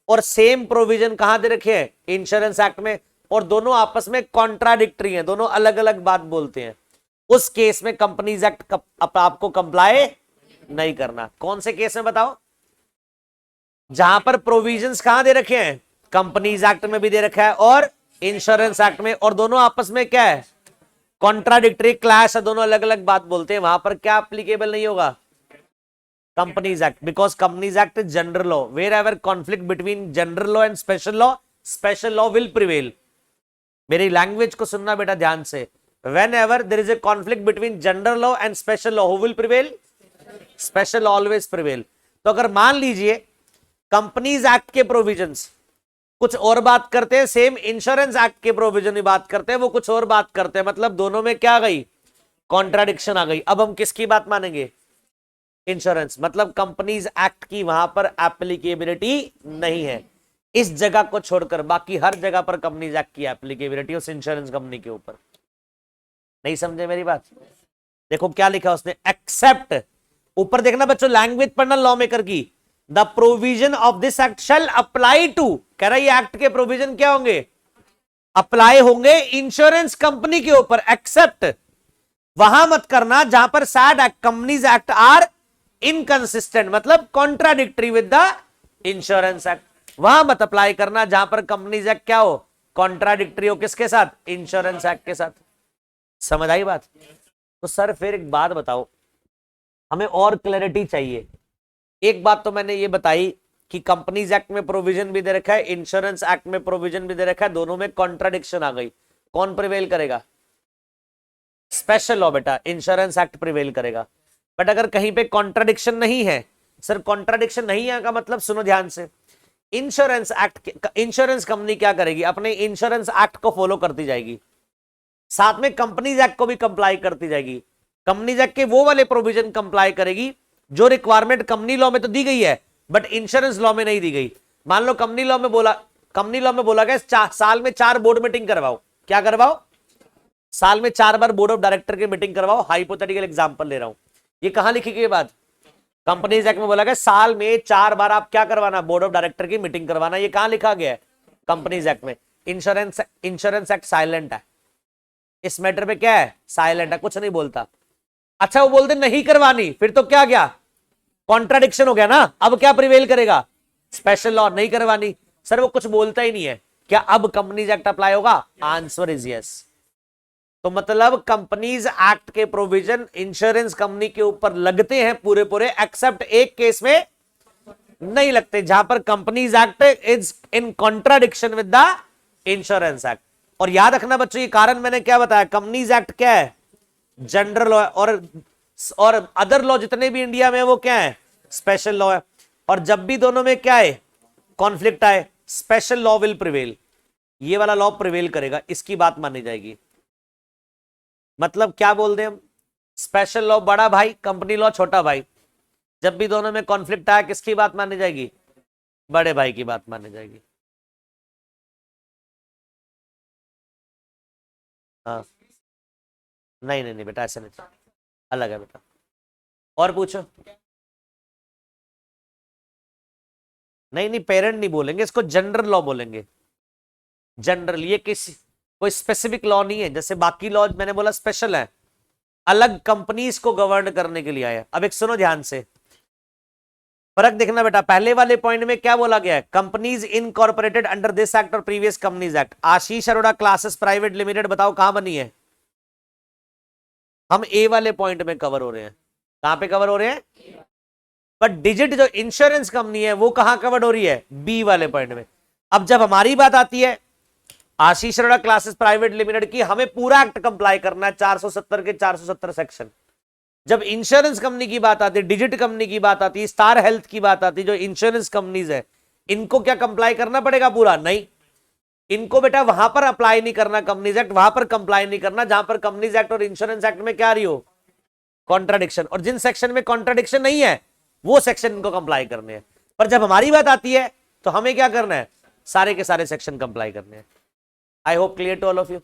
और सेम प्रोविजन कहां दे रखे हैं? इंश्योरेंस एक्ट में, और दोनों आपस में कॉन्ट्राडिक्टरी हैं, दोनों अलग अलग बात बोलते हैं। उस केस में कंपनीज एक्ट आपको कंप्लाई नहीं करना। कौन से केस में बताओ? जहां पर प्रोविजंस कहां दे रखे हैं? कंपनीज एक्ट में भी दे रखा है और इंश्योरेंस एक्ट में, और दोनों आपस में क्या है? कॉन्ट्राडिक्टरी, क्लैश है, दोनों अलग अलग बात बोलते हैं। वहां पर क्या एप्लीकेबल नहीं होगा? Companies act, because companies act is general law. Where ever conflict between general law and special law will prevail. मेरी लैंग्वेज को सुनना बेटा ध्यान से। When ever there is a conflict between general law and special law, who will prevail? Special law always prevail. तो अगर मान लीजिए कंपनीज एक्ट के प्रोविजंस कुछ और बात करते हैं, सेम इंश्योरेंस एक्ट के प्रोविजन की बात करते हैं, वो कुछ और बात करते हैं, मतलब दोनों में क्या आ गई? कॉन्ट्राडिक्शन आ गई। अब हम किसकी बात मानेंगे? इंश्योरेंस। मतलब कंपनीज एक्ट की वहां पर एप्लीकेबिलिटी नहीं है। इस जगह को छोड़कर बाकी हर जगह पर कंपनीज एक्ट की एप्लीकेबिलिटी उस इंश्योरेंस कंपनी के ऊपर। नहीं समझे मेरी बात? देखो क्या लिखा उसने, एक्सेप्ट, ऊपर देखना बच्चों, लैंग्वेज पढ़ना लॉ मेकर की। The provision of this act shall apply to, कह रहा है ये एक्ट के प्रोविजन क्या होंगे? अप्लाई होंगे इंश्योरेंस कंपनी के ऊपर। एक्सेप्ट वहां मत करना जहां पर said act, companies act are inconsistent, मतलब contradictory with the insurance act. वहां मत अप्लाई करना जहां पर कंपनीज एक्ट क्या हो? कॉन्ट्राडिक्टरी हो। किसके साथ? इंश्योरेंस एक्ट के साथ। समझ आई बात? तो सर फिर एक बात बताओ, हमें और क्लैरिटी चाहिए। एक बात तो मैंने ये बताई कि कंपनीज एक्ट में प्रोविजन भी दे रखा है, इंश्योरेंस एक्ट में प्रोविजन भी दे रखा है, दोनों में कॉन्ट्राडिक्शन आ गई। कौन प्रिवेल करेगा? स्पेशल लॉ बेटा, इंश्योरेंस एक्ट प्रिवेल करेगा। बट अगर कहीं पे कॉन्ट्राडिक्शन नहीं है, सर कॉन्ट्राडिक्शन नहीं है का मतलब, सुनो ध्यान से, इंश्योरेंस एक्ट, इंश्योरेंस कंपनी क्या करेगी? अपने इंश्योरेंस एक्ट को फॉलो करती जाएगी, साथ में कंपनीज एक्ट को भी कंप्लाई करती जाएगी। कंपनीज एक्ट के वो वाले प्रोविजन कंप्लाई करेगी जो रिक्वायरमेंट कंपनी लॉ में तो दी गई है बट इंश्योरेंस लॉ में नहीं दी गई। मान लो कंपनी लॉ में बोला गया साल में 4 बोर्ड मीटिंग करवाओ। क्या करवाओ? साल में 4 बार बोर्ड ऑफ डायरेक्टर की मीटिंग करवाओ। हाइपोथेटिकल एग्जांपल ले रहा हूं, ये कहां लिखी गई बात? कंपनीज एक्ट में बोला गया साल में 4 बार आप क्या करवाना? बोर्ड ऑफ डायरेक्टर की मीटिंग करवाना। ये कहां लिखा गया है? कंपनीज एक्ट में। इंश्योरेंस एक्ट साइलेंट है इस मैटर पे। क्या है? साइलेंट है, कुछ नहीं बोलता। अच्छा वो बोलते नहीं करवानी, फिर तो क्या गया? कॉन्ट्राडिक्शन हो गया ना। अब क्या प्रिवेल करेगा? Special law. नहीं करवानी, सर वो कुछ बोलता ही नहीं है। क्या अब कंपनीज एक्ट अप्लाई होगा? Answer is yes. तो मतलब कंपनीज एक्ट के प्रोविजन इंश्योरेंस कंपनी के ऊपर लगते हैं पूरे पूरे, एक्सेप्ट एक केस में नहीं लगते, जहां पर companies act is in contradiction with the insurance act. और याद रखना बच्चों, ये कारण मैंने क्या बताया, कंपनीज एक्ट क्या है? जनरल लॉ है, और अदर लॉ जितने भी इंडिया में वो क्या है? स्पेशल लॉ है। और जब भी दोनों में क्या है? कॉन्फ्लिक्ट आए, स्पेशल लॉ विल प्रिवेल। ये वाला लॉ प्रिवेल करेगा, इसकी बात मानी जाएगी। मतलब क्या बोल दें हम, स्पेशल लॉ बड़ा भाई, कंपनी लॉ छोटा भाई। जब भी दोनों में कॉन्फ्लिक्ट आया किसकी बात मानी जाएगी? बड़े भाई की बात मानी जाएगी। हाँ, नहीं नहीं नहीं बेटा, ऐसे नहीं, अलग है बेटा। और पूछो। नहीं नहीं, पेरेंट नहीं बोलेंगे इसको, जनरल लॉ बोलेंगे। जनरल, ये किसी कोई स्पेसिफिक लॉ नहीं है, जैसे बाकी लॉ मैंने बोला स्पेशल है, अलग कंपनीज को गवर्न करने के लिए आया। अब एक सुनो ध्यान से, फर्क देखना बेटा। पहले वाले पॉइंट में क्या बोला गया है? Companies incorporated under this act और प्रीवियस कंपनीज एक्ट। आशीष अरोड़ा क्लासेस प्राइवेट लिमिटेड, बताओ कहां बनी है? हम ए वाले पॉइंट में कवर हो रहे हैं। कहां पे कवर हो रहे हैं? बट डिजिट जो इंश्योरेंस कंपनी है वो कहां कवर हो रही है? बी वाले पॉइंट में। अब जब हमारी बात आती है आशीष अरोड़ा क्लासेस प्राइवेट लिमिटेड की, हमें पूरा एक्ट कंप्लाई करना है, 470 के 470 सेक्शन। जब इंश्योरेंस कंपनी की बात आती है, डिजिट कंपनी की बात आती है, स्टार हेल्थ की बात आती है, जो इंश्योरेंस कंपनीज है, इनको क्या कंप्लाई करना पड़ेगा पूरा? नहीं, इनको बेटा वहां पर अप्लाई नहीं करना कंपनीज एक्ट, वहां पर कंप्लाई नहीं करना जहां पर कंपनीज एक्ट और इंश्योरेंस एक्ट में क्या रही हो? कॉन्ट्राडिक्शन। और जिन सेक्शन में कॉन्ट्राडिक्शन नहीं है वो सेक्शन इनको कंप्लाई करने हैं। पर जब हमारी बात आती है तो हमें क्या करना है? सारे के सारे सेक्शन कंप्लाई करने हैं। I hope clear to all of you.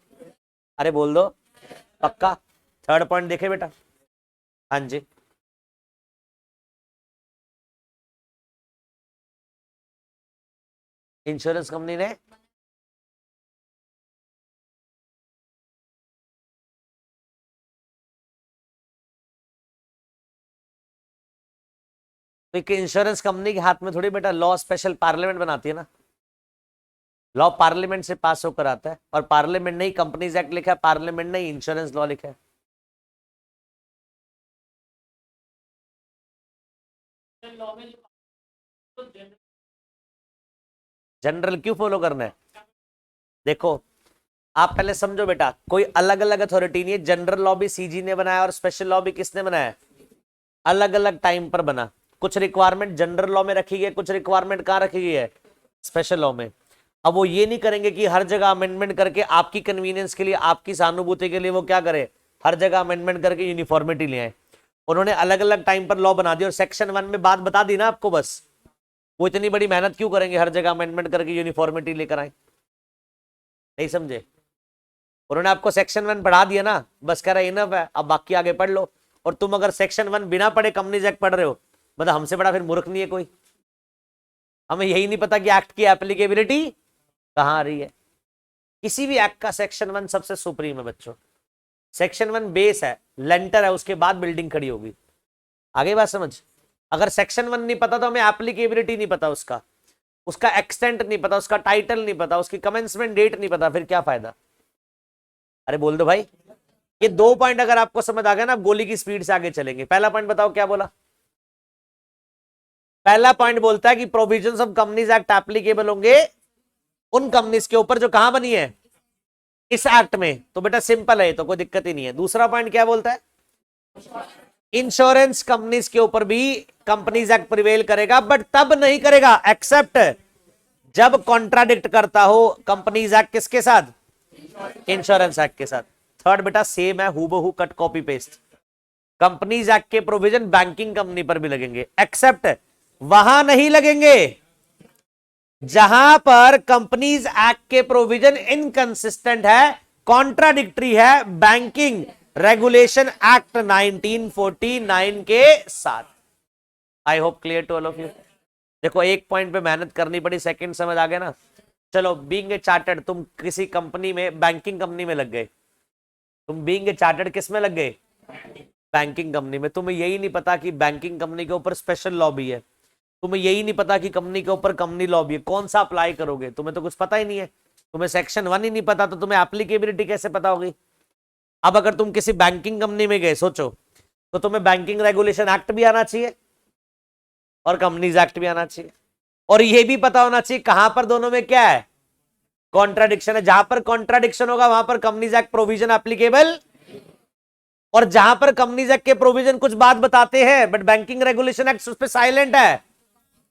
अरे बोल दो पक्का। थर्ड पॉइंट देखे बेटा। हाँ जी, इंश्योरेंस कंपनी ने तो इंश्योरेंस कंपनी के हाथ में थोड़ी बेटा लॉ, स्पेशल पार्लियामेंट बनाती है ना। लॉ पार्लियामेंट से पास होकर आता है, और पार्लियामेंट ने ही कंपनीज एक्ट लिखा है, पार्लियामेंट ने ही इंश्योरेंस लॉ लिखा है। जनरल क्यों फॉलो करना है? देखो आप पहले समझो बेटा, कोई अलग अलग अथॉरिटी नहीं है। जनरल लॉ भी सीजी ने बनाया और स्पेशल लॉ भी किसने बनाया? अलग अलग टाइम पर बना। कुछ रिक्वायरमेंट जनरल लॉ में रखी गई, कुछ रिक्वायरमेंट कहां रखी गई है? स्पेशल लॉ में। अब वो ये नहीं करेंगे कि हर जगह अमेंडमेंट करके आपकी कन्वीनियंस के लिए, आपकी सहानुभूति के लिए वो क्या करे, हर जगह अमेंडमेंट करके यूनिफॉर्मिटी ले आए। उन्होंने अलग अलग टाइम पर लॉ बना दिया और सेक्शन 1 में बात बता दी ना आपको। बस वो इतनी बड़ी मेहनत क्यों करेंगे हर जगह अमेंडमेंट करके यूनिफॉर्मिटी लेकर आए? नहीं समझे? उन्होंने आपको सेक्शन 1 पढ़ा दिया ना, बस कह रहा इनफ है, अब बाकी आगे पढ़ लो। और तुम अगर सेक्शन 1 बिना पढ़े कंपनीज एक्ट पढ़ रहे हो, मतलब हमसे बड़ा फिर मूर्ख नहीं है कोई। हमें यही नहीं पता कि एक्ट की एप्लीकेबिलिटी कहां आ रही है। किसी भी एक्ट का सेक्शन 1 सबसे सुप्रीम है बच्चों। सेक्शन 1 बेस है, लेंटर है, उसके बाद बिल्डिंग खड़ी होगी। आगे बात समझ? अगर सेक्शन 1 नहीं पता तो हमें एप्लीकेबिलिटी नहीं पता, उसका एक्सटेंट नहीं पता, उसका टाइटल नहीं पता, उसकी कमेंसमेंट डेट नहीं पता, फिर क्या फायदा? अरे बोल दो भाई। ये 2 पॉइंट अगर आपको समझ आ गया ना, आप गोली की स्पीड से आगे चलेंगे। पहला पॉइंट बताओ क्या बोला? पहला पॉइंट बोलता है कि provisions of companies act applicable होंगे उन कंपनीज के ऊपर जो कहां बनी है? इस एक्ट में। तो बेटा सिंपल है, तो कोई दिक्कत ही नहीं है। दूसरा पॉइंट क्या बोलता है? इंश्योरेंस कंपनीज के ऊपर भी कंपनीज एक्ट प्रिवेल करेगा, बट तब नहीं करेगा एक्सेप्ट जब कॉन्ट्राडिक्ट करता हो कंपनीज एक्ट किसके साथ? इंश्योरेंस एक्ट के साथ। थर्ड बेटा सेम है, हूबहू cut copy paste. Companies act के प्रोविजन बैंकिंग कंपनी पर भी लगेंगे, एक्सेप्ट वहां नहीं लगेंगे जहां पर कंपनीज एक्ट के प्रोविजन इनकंसिस्टेंट है, कॉन्ट्राडिक्टरी है बैंकिंग रेगुलेशन एक्ट 1949 के साथ। I hope clear to all of you. देखो एक पॉइंट पे मेहनत करनी पड़ी, सेकंड समझ आ गया ना। चलो बीइंग ए चार्टर्ड, तुम किसी कंपनी में, बैंकिंग कंपनी में लग गए। तुम बीइंग ए चार्टर्ड किस में लग गए? बैंकिंग कंपनी में। तुम्हें यही नहीं पता कि बैंकिंग कंपनी के ऊपर स्पेशल लॉ भी है। तुम्हें यही नहीं पता कि कंपनी के ऊपर कंपनी लॉ भी है। कौन सा अप्लाई करोगे? तुम्हें तो कुछ पता ही नहीं है। तुम्हें सेक्शन 1 ही नहीं पता, तो तुम्हें एप्लीकेबिलिटी कैसे पता होगी? अब अगर तुम किसी बैंकिंग कंपनी में गए, सोचो, तो तुम्हें बैंकिंग रेगुलेशन एक्ट भी आना चाहिए और कंपनीज एक्ट भी आना चाहिए, और यह भी पता होना चाहिए कहां पर दोनों में क्या है? कॉन्ट्राडिक्शन है। जहां पर कॉन्ट्राडिक्शन होगा वहां पर कंपनीज एक्ट प्रोविजन एप्लीकेबल, और जहां पर कंपनीज एक्ट के प्रोविजन कुछ बात बताते हैं बट बैंकिंग रेगुलेशन एक्ट उस पर साइलेंट है,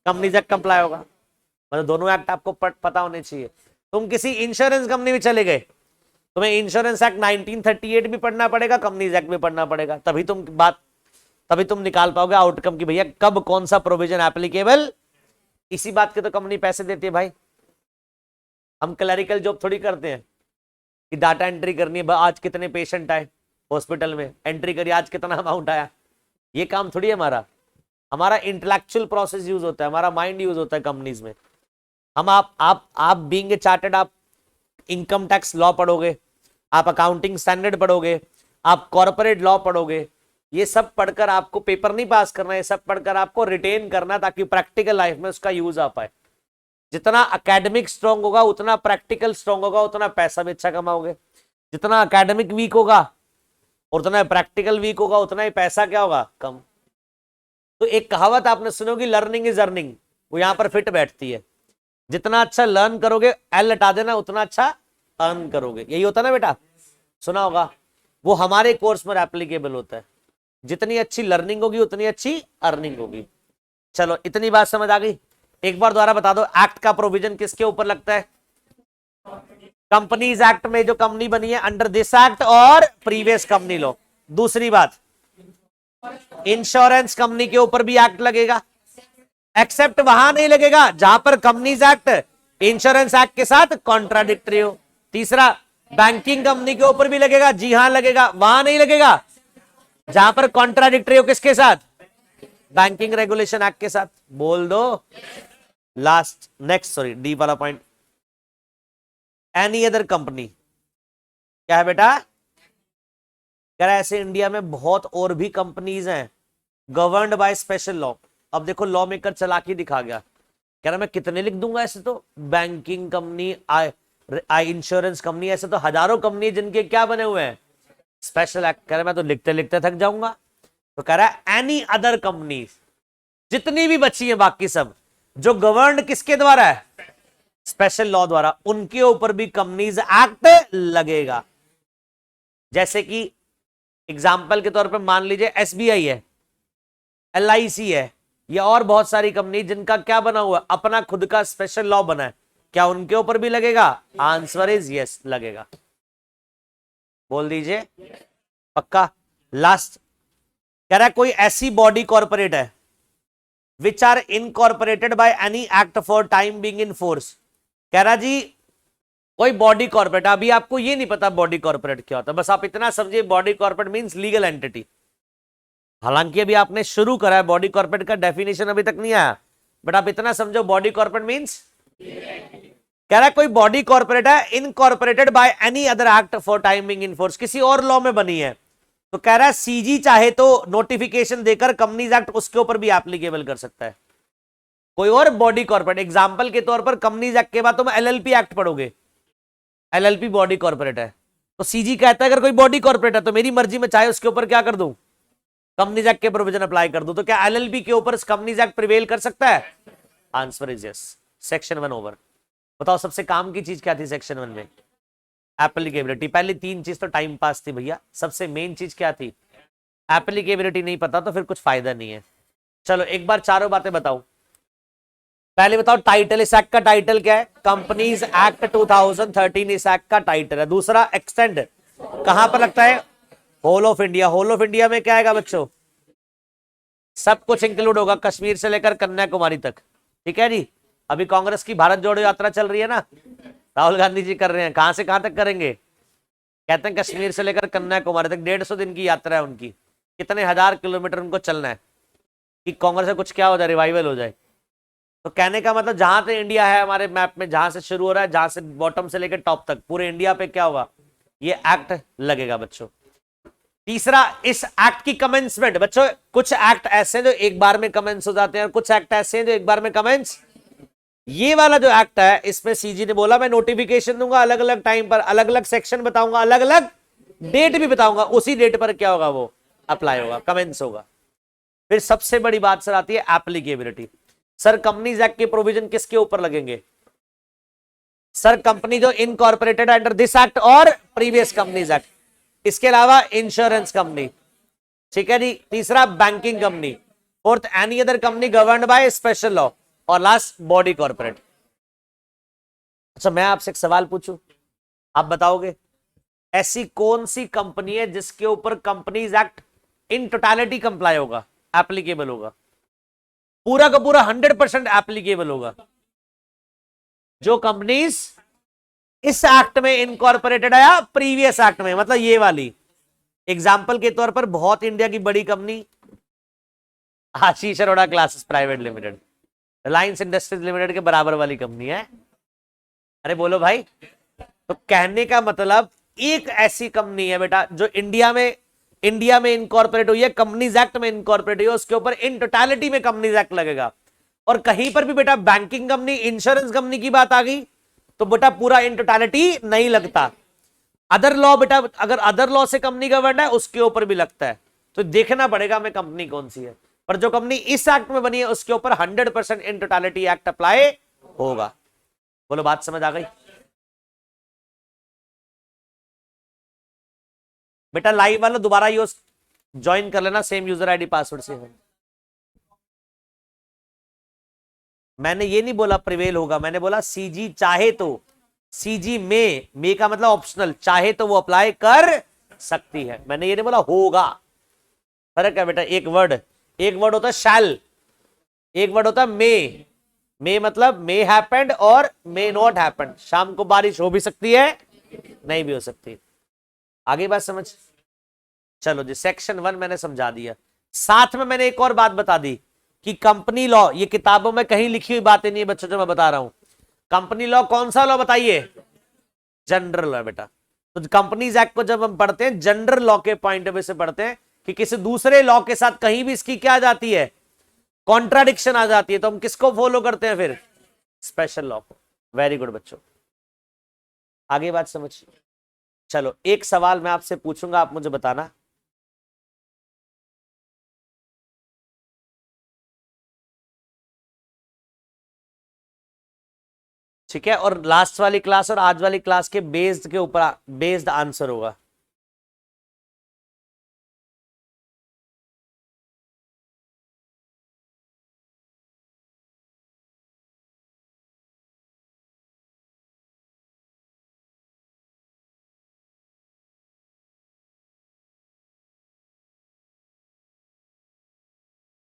कंपनीज एक्ट कंप्लाई होगा। मतलब दोनों एक्ट आपको पता होने चाहिए। तुम किसी इंश्योरेंस कंपनी में चले गए, तुम्हें इंश्योरेंस एक्ट 1938 भी पढ़ना पड़ेगा, कंपनीज एक्ट भी पढ़ना पड़ेगा, तभी तुम निकाल पाओगे आउटकम की भैया कब कौन सा प्रोविजन एप्लीकेबल। इसी बात के तो कंपनी पैसे देती है भाई। हम क्लरिकल जॉब थोड़ी करते हैं कि डाटा एंट्री करनी है, आज कितने पेशेंट आए हॉस्पिटल में, एंट्री करिए आज कितना अमाउंट आया, ये काम थोड़ी है हमारा। हमारा इंटेलेक्चुअल प्रोसेस यूज होता है, हमारा माइंड यूज होता है कंपनीज में। हम आप बीइंग ए चार्टर्ड, आप इनकम टैक्स लॉ पढ़ोगे, आप अकाउंटिंग स्टैंडर्ड पढ़ोगे, आप कॉर्पोरेट लॉ पढ़ोगे, ये सब पढ़कर आपको पेपर नहीं पास करना है, ये सब पढ़कर आपको रिटेन करना ताकि प्रैक्टिकल लाइफ में उसका यूज आ पाए। जितना एकेडमिक स्ट्रांग होगा उतना प्रैक्टिकल स्ट्रांग होगा, उतना पैसा भी अच्छा कमाओगे। जितना एकेडमिक वीक होगा और उतना प्रैक्टिकल वीक होगा, उतना ही पैसा क्या होगा, कम। तो एक कहावत आपने सुनी होगी, लर्निंग इज अर्निंग, वो यहां पर फिट बैठती है। जितना अच्छा लर्न करोगे, एल हटा देना, उतना अच्छा अर्न करोगे, यही होता ना बेटा, सुना होगा। वो हमारे कोर्स में एप्लीकेबल होता है। जितनी अच्छी लर्निंग होगी उतनी अच्छी अर्निंग होगी। चलो इतनी बात समझ आ गई। एक बार दोबारा बता दो, एक्ट का प्रोविजन किसके ऊपर लगता है? कंपनीज एक्ट में जो कंपनी बनी है अंडर दिस एक्ट और प्रीवियस कंपनी लॉ। दूसरी बात, इंश्योरेंस कंपनी के ऊपर भी एक्ट लगेगा, एक्सेप्ट वहां नहीं लगेगा जहां पर कंपनीज एक्ट इंश्योरेंस एक्ट के साथ कॉन्ट्राडिक्टरी हो। तीसरा, बैंकिंग कंपनी के ऊपर भी लगेगा, जी हां लगेगा, वहां नहीं लगेगा जहां पर कॉन्ट्राडिक्टरी हो किसके साथ? बैंकिंग रेगुलेशन एक्ट के साथ। बोल दो लास्ट, नेक्स्ट, सॉरी डी वाला पॉइंट, एनी अदर कंपनी क्या है बेटा? कह रहा ऐसे इंडिया में बहुत और भी कंपनीज हैं गवर्नड बाय स्पेशल लॉ। अब देखो लॉ मेकर चालाकी दिखा गया, कह रहा मैं कितने लिख दूंगा ऐसे, तो बैंकिंग कंपनी, आई इंश्योरेंस कंपनी, ऐसे तो हजारों कंपनी जिनके क्या बने हुए हैं, स्पेशल एक्ट। कह रहा मैं तो लिखते लिखते थक जाऊंगा। तो कह रहा है एनी अदर कंपनी, जितनी भी बची है बाकी सब, जो गवर्न किसके द्वारा है? स्पेशल लॉ द्वारा, उनके ऊपर भी कंपनीज एक्ट लगेगा। जैसे कि एग्जाम्पल के तौर पर मान लीजिए एसबीआई है, एलआईसी है, या और बहुत सारी कंपनी जिनका क्या बना हुआ, अपना खुद का स्पेशल लॉ बना है, क्या उनके ऊपर भी लगेगा? आंसर इज यस, लगेगा। बोल दीजिए पक्का। लास्ट कह रहा है कोई ऐसी बॉडी कॉर्पोरेट है which are incorporated by any act for time being in force. कह रहा जी कोई बॉडी कॉर्पोरेट, अभी आपको ये नहीं पता बॉडी कॉर्पोरेट क्या होता है, बस आप इतना समझिए body corporate means legal entity. हालांकि अभी आपने शुरू करा है, बॉडी कॉर्पोरेट का डेफिनेशन अभी तक नहीं आया, बट आप इतना समझो बॉडी कॉर्पोरेट मींस, कह रहा है कोई बॉडी कॉर्पोरेट है incorporated by any other act for time being in force, किसी और लॉ में बनी है। तो कह रहा है सीजी चाहे तो नोटिफिकेशन देकर कंपनीज एक्ट उसके ऊपर भी एप्लीकेबल कर सकता है। कोई और बॉडी कॉर्पोरेट, एग्जांपल के तौर पर कंपनीज एक्ट के बाद तुम एलएलपी एक्ट पढ़ोगे, एलएलपी बॉडी कॉर्पोरेट है, तो सीजी कहता है अगर कोई बॉडी कॉर्पोरेट है तो मेरी मर्जी में चाहे उसके ऊपर क्या कर दूं, कंपनीज एक्ट के प्रोविजन अप्लाई कर दूं। तो क्या एलएलपी के ऊपर कंपनीज एक्ट प्रिवेल कर सकता है? Answer is yes. Section 1 over. बताओ सबसे काम की चीज क्या थी सेक्शन 1 में? एप्लीकेबिलिटी। पहले 3 चीज तो टाइम पास थी भैया, सबसे मेन चीज क्या थी? एप्लीकेबिलिटी। नहीं पता तो फिर कुछ फायदा नहीं है। चलो एक बार चारों बातें बताओ। पहले बताओ टाइटल, इस एक्ट का टाइटल क्या है? कंपनीज एक्ट 2013 इस एक्ट का टाइटल है। दूसरा, एक्सटेंड कहां पर लगता है? Whole of India. Whole of India में क्या आएगा बच्चों? सब कुछ इंक्लूड होगा, कश्मीर से लेकर कन्याकुमारी तक। ठीक है जी। अभी कांग्रेस की भारत जोड़ो यात्रा चल रही है ना, राहुल गांधी जी कर रहे हैं, कहां से कहां तक करेंगे? कहते हैं कश्मीर से लेकर कन्याकुमारी तक 150 दिन की यात्रा है उनकी। कितने हजार किलोमीटर उनको चलना है कि कांग्रेस से कुछ क्या हो जाए, रिवाइवल हो जाए। तो कहने का मतलब जहां से इंडिया है हमारे मैप में, जहां से शुरू हो रहा है, जहां से बॉटम से लेकर टॉप तक, पूरे इंडिया पे क्या होगा? ये एक्ट लगेगा बच्चों। तीसरा, इस एक्ट की कमेंसमेंट। बच्चों कुछ एक्ट ऐसे हैं जो एक बार में कमेंस हो जाते हैं और कुछ एक्ट ऐसे हैं जो एक बार में कमेंस। ये वाला जो एक्ट है इसमें सीजी ने बोला मैं नोटिफिकेशन दूंगा अलग अलग टाइम पर, अलग अलग सेक्शन बताऊंगा, अलग अलग डेट भी बताऊंगा, उसी डेट पर क्या होगा वो अप्लाई होगा, कमेंस होगा। फिर सबसे बड़ी बात सर आती है एप्लीकेबिलिटी। सर कंपनीज एक्ट के प्रोविजन किसके ऊपर लगेंगे? सर कंपनी जो इनकॉर्पोरेटेड अंडर दिस एक्ट और प्रीवियस कंपनीज एक्ट, इसके अलावा इंश्योरेंस कंपनी। ठीक है जी। तीसरा banking company. Fourth any other company governed by special law. और लास्ट बॉडी कॉर्पोरेट। अच्छा मैं आपसे एक सवाल पूछूं, आप बताओगे ऐसी कौन सी कंपनी है जिसके ऊपर companies act in totality comply होगा, एप्लीकेबल होगा, पूरा का पूरा 100% एप्लीकेबल होगा? जो कंपनीज इस एक्ट में इनकॉर्पोरेटेड है या प्रीवियस एक्ट में, मतलब ये वाली। एग्जाम्पल के तौर पर बहुत इंडिया की बड़ी company Ashish Arora classes private limited, Reliance industries limited के बराबर वाली कंपनी है। अरे बोलो भाई। तो कहने का मतलब एक ऐसी कंपनी है बेटा जो इंडिया में इनकॉर्पोरेट हुई है, कंपनीज एक्ट में इनकॉर्पोरेट हुई है, उसके ऊपर इन टोटलिटी में कंपनीज एक्ट लगेगा। और कहीं पर भी बेटा बैंकिंग कंपनी, इंश्योरेंस कंपनी की बात आ गई तो बेटा पूरा इन टोटलिटी नहीं लगता। अदर लॉ बेटा, अगर अदर लॉ से कंपनी गवर्न है उसके ऊपर भी लगता है। तो देखना पड़ेगा हमें कंपनी कौन सी है, पर जो कंपनी इस एक्ट में बनी है उसके ऊपर 100% इन टोटलिटी एक्ट अप्लाई होगा। बोलो बात समझ आ गई? बेटा लाइव वाला दोबारा यूज ज्वाइन कर लेना, सेम यूजर आईडी पासवर्ड से है। मैंने ये नहीं बोला प्रिवेल होगा, मैंने बोला सीजी चाहे तो, सीजी में का मतलब ऑप्शनल, चाहे तो वो अप्लाई कर सकती है, मैंने ये नहीं बोला होगा। फर्क है बेटा, एक वर्ड होता है शैल, एक वर्ड होता है मे मतलब मे हैपेंड और मे नॉट हैपेंड। शाम को बारिश हो भी सकती है, नहीं भी हो सकती। आगे बात समझ? चलो जी, सेक्शन 1 मैंने समझा दिया। साथ में मैंने एक और बात बता दी कि कंपनी लॉ, ये किताबों में कहीं लिखी हुई बातें नहीं है बच्चों, जो मैं बता रहा हूं। कंपनी लॉ कौन सा लॉ बताइए? जनरल लॉ बेटा। तो कंपनीज एक्ट को जब हम पढ़ते हैं जनरल लॉ के पॉइंट ऑफ व्यू से पढ़ते हैं कि किसी दूसरे लॉ के साथ कहीं भी इसकी क्या आ जाती है, कॉन्ट्राडिक्शन आ जाती है, तो हम किसको फॉलो करते हैं फिर? स्पेशल लॉ को। वेरी गुड बच्चों, आगे बात समझ। चलो एक सवाल मैं आपसे पूछूंगा, आप मुझे बताना। ठीक है, और लास्ट वाली क्लास और आज वाली क्लास के बेस्ड के ऊपर बेस्ड आंसर होगा।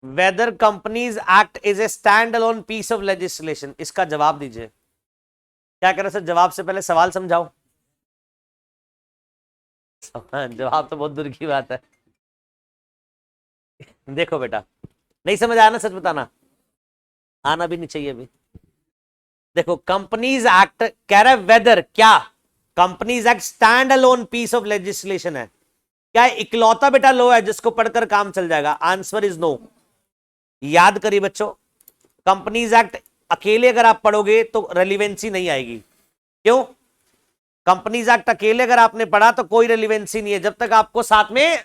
Whether companies act is a stand alone piece of legislation, इसका जवाब दीजिए। क्या करें सर, जवाब से पहले सवाल समझाओ। जवाब तो बहुत दूर की बात है। देखो बेटा, नहीं समझ आया ना, सच बताना, आना भी नहीं चाहिए अभी। देखो कंपनीज एक्ट कह रहा है वेदर, क्या companies act stand alone piece of legislation है, क्या इकलौता बेटा लो है जिसको पढ़कर काम चल जाएगा? Answer is no. याद करिए बच्चों, कंपनीज एक्ट अकेले अगर आप पढ़ोगे तो रेलिवेंसी नहीं आएगी। क्यों? कंपनीज एक्ट अकेले अगर आपने पढ़ा तो कोई रेलिवेंसी नहीं है जब तक आपको साथ में,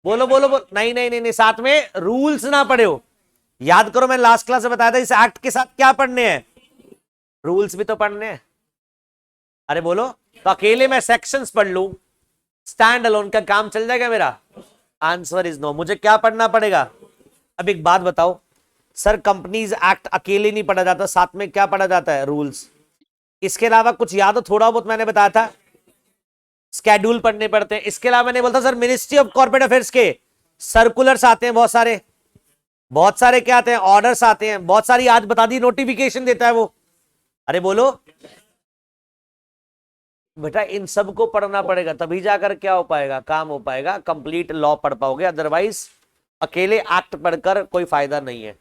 बोलो बोलो बोलो, नहीं नहीं नहीं नहीं, साथ में रूल्स ना पढ़े हो। याद करो, मैं लास्ट क्लास में बताया था इस एक्ट के साथ क्या पढ़ने हैं, रूल्स भी तो पढ़ने हैं। अरे बोलो, तो अकेले मैं सेक्शंस पढ़ लूं, स्टैंड अलोन का काम चल जाएगा मेरा? Answer is no. मुझे क्या पढ़ना पड़ेगा? अब एक बात बताओ सर, कंपनीज एक्ट अकेले नहीं पढ़ा जाता, साथ में क्या पढ़ा जाता है? रूल्स। इसके अलावा कुछ याद हो? थोड़ा बहुत मैंने बताया था, स्केड्यूल पढ़ने पड़ते हैं। इसके अलावा मैंने बोलता sir ministry of corporate affairs के सर्कुलर्स आते हैं बहुत सारे, बहुत सारे क्या आते हैं, ऑर्डर्स आते हैं बहुत सारी, आज बता दी नोटिफिकेशन देता है वो। अरे बोलो बेटा, इन सबको पढ़ना पड़ेगा तभी जाकर क्या हो पाएगा, काम हो पाएगा, कंप्लीट लॉ पढ़ पाओगे, अदरवाइज अकेले एक्ट पढ़कर कोई फायदा नहीं है।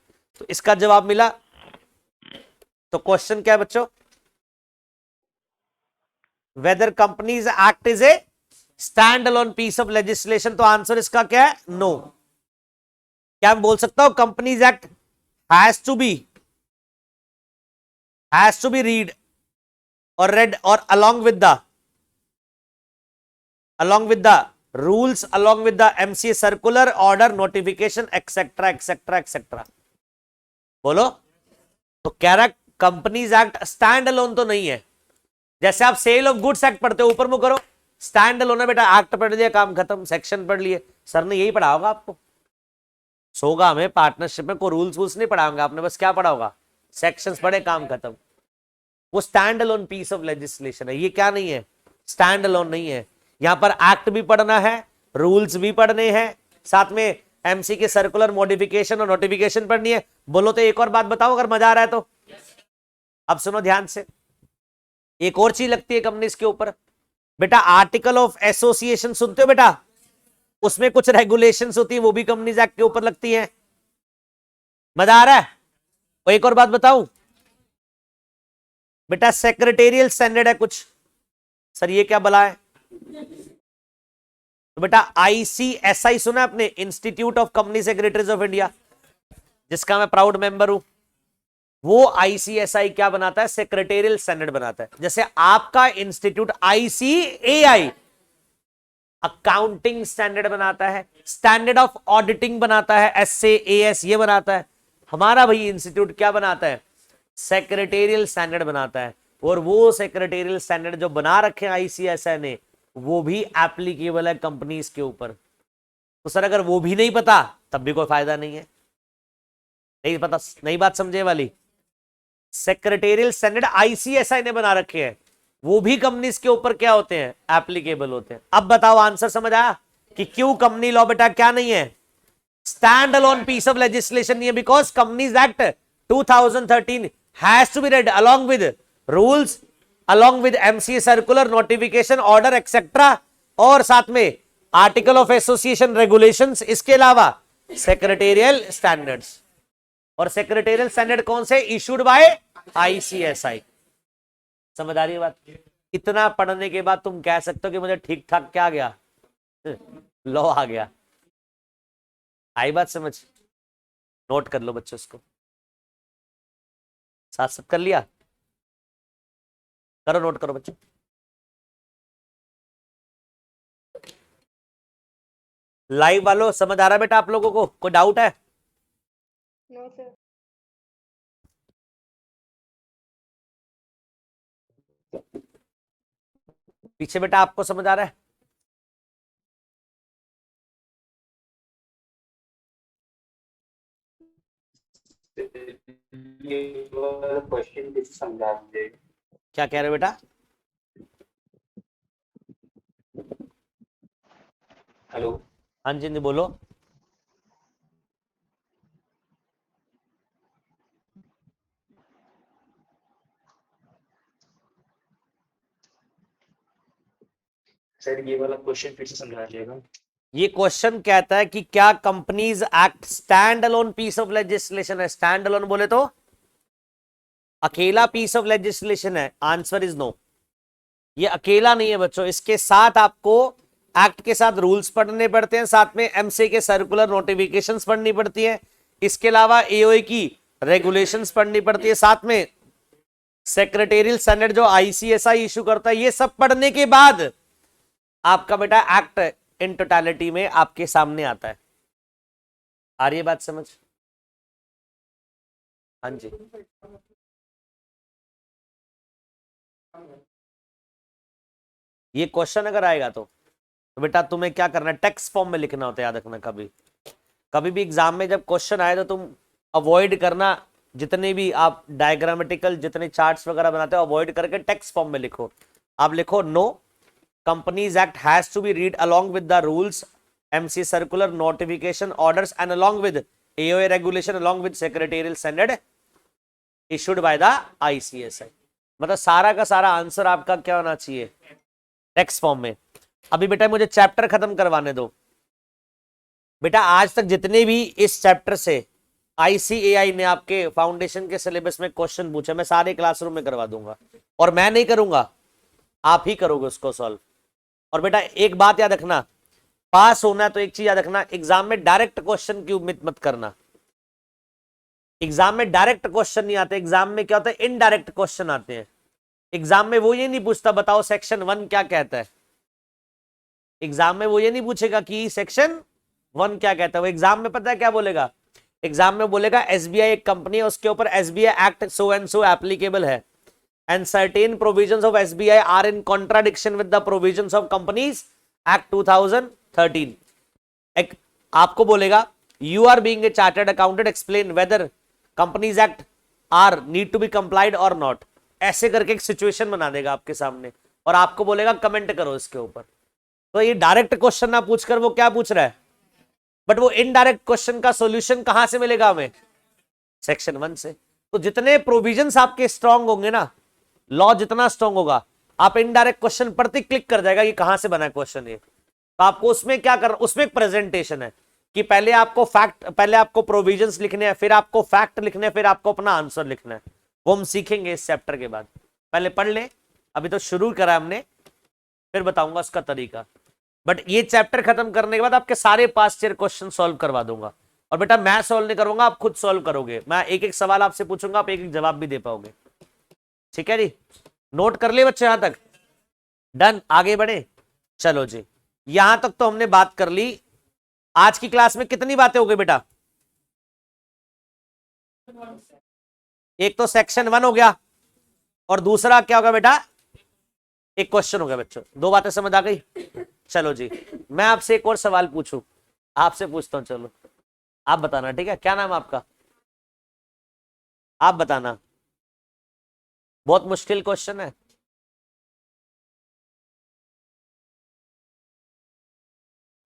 तो इसका जवाब मिला। तो क्वेश्चन क्या है बच्चों? Whether companies act is a stand alone piece of legislation, तो आंसर इसका क्या है? नो। क्या मैं बोल सकता हूं companies act has to be read और रेड और along with the rules, along with the MCA circular, order, notification, etc etc etc। बोलो। तो कह रहा कंपनीज एक्ट स्टैंड अलोन तो नहीं है, जैसे आप सेल ऑफ गुड्स एक्ट पढ़ते हो, ऊपर मुंह करो, स्टैंड अलोन है बेटा, एक्ट पढ़ लिया काम खत्म, सेक्शन पढ़ लिए, सर ने यही पढ़ा होगा आपको। सोगा में पार्टनरशिप में कोई रूल्स वूल्स नहीं पढ़ाऊंगा आपने, बस क्या पढ़ा होगा, सेक्शंस पढ़े काम खत्म। वो stand alone piece of legislation है। ये क्या नहीं है, स्टैंड अलोन नहीं है। यहां पर एक्ट भी पढ़ना है, रूल्स भी पढ़ने हैं, साथ में एमसी के सर्कुलर मॉडिफिकेशन और नोटिफिकेशन पढ़नी है। बोलो तो एक और बात बताओ अगर मजा आ रहा है तो। अब सुनो ध्यान से, एक और चीज लगती है कंपनीज के ऊपर बेटा, आर्टिकल ऑफ एसोसिएशन सुनते हो बेटा, उसमें कुछ रेगुलेशंस होती है, वो भी कंपनीज एक्ट के ऊपर लगती है। मजा आ रहा है? और एक और बात बताऊं बेटा, सेक्रेटेरियल स्टैंडर्ड है कुछ। सर ये क्या बला है? तो बेटा आईसीएसआई सुना है आपने, institute of company secretaries of India, जिसका मैं प्राउड मेंबर हूं। वो आईसीएसआई क्या बनाता है? सेक्रेटेरियल स्टैंडर्ड बनाता है। जैसे आपका इंस्टीट्यूट आईसीएआई अकाउंटिंग स्टैंडर्ड बनाता है, स्टैंडर्ड ऑफ ऑडिटिंग बनाता है, एसएएएस ये बनाता है। हमारा भाई इंस्टीट्यूट क्या बनाता है? सेक्रेटेरियल स्टैंडर्ड बनाता है। और वो सेक्रेटेरियल स्टैंडर्ड जो बना रखे हैं आईसीएसआई ने, वो भी एप्लीकेबल है कंपनीज के ऊपर। तो सर अगर वो भी नहीं पता तब भी कोई फायदा नहीं है। नहीं पता, नई बात समझे वाली। सेक्रेटेरियल स्टैंडर्ड आईसीएसआई ने बना रखे हैं, वो भी कंपनीज के ऊपर क्या होते हैं? एप्लीकेबल होते हैं। अब बताओ आंसर समझ आया कि क्यों कंपनी लॉ बेटा क्या नहीं है? Stand alone piece of legislation नहीं है। Because companies act 2013 has to be read along with rules, along with MCA circular, notification, order etcetera, और साथ में आर्टिकल ऑफ एसोसिएशन, रेगुलेशंस, इसके अलावा सेक्रेटेरियल स्टैंडर्ड्स। और सेक्रेटेरियल स्टैंडर्ड कौन से? Issued by ICSI. समझ आ रही है बात? इतना पढ़ने के बाद तुम कह सकते हो कि मुझे ठीक ठाक क्या आ गया, लॉ आ गया। आई बात समझ? नोट कर लो बच्चों इसको, साथ साथ कर लिया, करो नोट करो बच्चों। लाइव वालों समझ आ रहा है बेटा आप लोगों को? कोई डाउट है? No sir. पीछे बेटा आपको समझ आ रहा है? क्वेश्चन समझा दीजिए। क्या कह रहे हो बेटा? हेलो। हाँ जी नहीं बोलो। सर ये वाला क्वेश्चन फिर से समझा दीजिएगा। ये क्वेश्चन कहता है कि क्या companies act stand alone piece of legislation है? स्टैंड अलोन बोले तो अकेला पीस ऑफ लेजिस्लेशन है। आंसर इज नो, ये अकेला नहीं है बच्चों। इसके साथ आपको एक्ट के साथ रूल्स पढ़ने पड़ते हैं, साथ में एमसी के सर्कुलर नोटिफिकेशंस पढ़नी पड़ती है, इसके अलावा एओए की रेगुलेशंस पढ़नी पड़ती है, साथ में सेक्रेटेरियल स्टैंडर्ड जो आईसीएसआई इशू करता है। ये सब पढ़ने के बाद आपका बेटा एक्ट इन टोटलिटी में आपके सामने आता है। आ रही है बात समझ? हाँ जी। ये क्वेश्चन अगर आएगा तो बेटा तुम्हें क्या करना है? टेक्स्ट फॉर्म में लिखना होता है, याद रखना। कभी भी एग्जाम में जब क्वेश्चन आए तो तुम अवॉइड करना, जितने भी आप डायग्रामेटिकल जितने चार्ट्स वगैरह बनाते हो अवॉइड करके टेक्स्ट फॉर्म में लिखो। आप लिखो no companies act has to be read along with the rules, MC circular, notification, orders and along with AOA regulation, along with secretarial standard issued by the ICSI. मतलब सारा का सारा answer आपका क्या होना चाहिए? टेक्स्ट फॉर्म में। अभी बेटा मुझे चैप्टर खत्म करवाने दो। बेटा आज तक जितने भी इस चैप्टर से आईसीएआई ने आपके फाउंडेशन के सिलेबस में क्वेश्चन पूछे, मैं सारे क्लासरूम में करवा दूंगा। और मैं नहीं करूंगा, आप ही करोगे उसको सॉल्व। और बेटा एक बात याद रखना, पास होना है तो एक चीज याद रखना, एग्जाम में डायरेक्ट क्वेश्चन की उम्मीद मत करना। एग्जाम में डायरेक्ट क्वेश्चन नहीं आते, एग्जाम में क्या होता है? इनडायरेक्ट क्वेश्चन आते हैं। एग्जाम में वो ये नहीं पूछता बताओ सेक्शन 1 क्या कहता है। एग्जाम में वो ये नहीं पूछेगा कि सेक्शन 1 क्या कहता है। वो एग्जाम में पता है क्या बोलेगा? एग्जाम में बोलेगा एसबीआई एक कंपनी है, उसके ऊपर SBI act so and so applicable है, and certain provisions of SBI are in contradiction with the provisions of Companies Act 2013. एक आपको बोलेगा you are being a chartered accountant, explain whether Companies Act are need to be complied or not. ऐसे करके एक situation बना देगा आपके सामने और आपको बोलेगा कमेंट करो इसके ऊपर। तो ये डायरेक्ट क्वेश्चन ना पूछकर वो क्या पूछ रहा है, बट वो इनडायरेक्ट क्वेश्चन का सॉल्यूशन कहां से मिलेगा हमें, सेक्शन 1 से। तो जितने प्रोविजंस आपके स्ट्रांग होंगे ना, लॉ जितना स्ट्रांग होगा, आप इनडायरेक्ट क्वेश्चन पर क्लिक कर जाएगा कि कहां से बना क्वेश्चन ये। तो आपको उसमें क्या करना, उसमें एक प्रेजेंटेशन है कि पहले आपको प्रोविजंस लिखने हैं, फिर आपको फैक्ट लिखने हैं, फिर आपको अपना आंसर लिखना है। वो हम सीखेंगे इस चैप्टर के बाद। पहले पढ़ ले, अभी तो शुरू करा हमने, फिर बताऊंगा उसका तरीका। बट ये चैप्टर खत्म करने के बाद आपके सारे पास्ट ईयर क्वेश्चन सॉल्व करवा दूंगा। और बेटा मैं सॉल्व नहीं करूंगा, आप खुद सॉल्व करोगे। मैं एक एक सवाल आपसे पूछूंगा, आप एक एक जवाब भी दे पाओगे। ठीक है जी, नोट कर लिए बच्चे यहां तक? डन, आगे बढ़े। चलो जी, यहां तक तो हमने बात कर ली। आज की क्लास में कितनी बातें हो गई बेटा? एक तो सेक्शन 1 हो गया और दूसरा क्या होगा बेटा, एक क्वेश्चन हो गया बच्चों। 2 बातें समझ आ गई? चलो जी, मैं आपसे एक और सवाल पूछूं, आपसे पूछता हूं। चलो आप बताना, ठीक है? क्या नाम है आपका? आप बताना। बहुत मुश्किल क्वेश्चन है।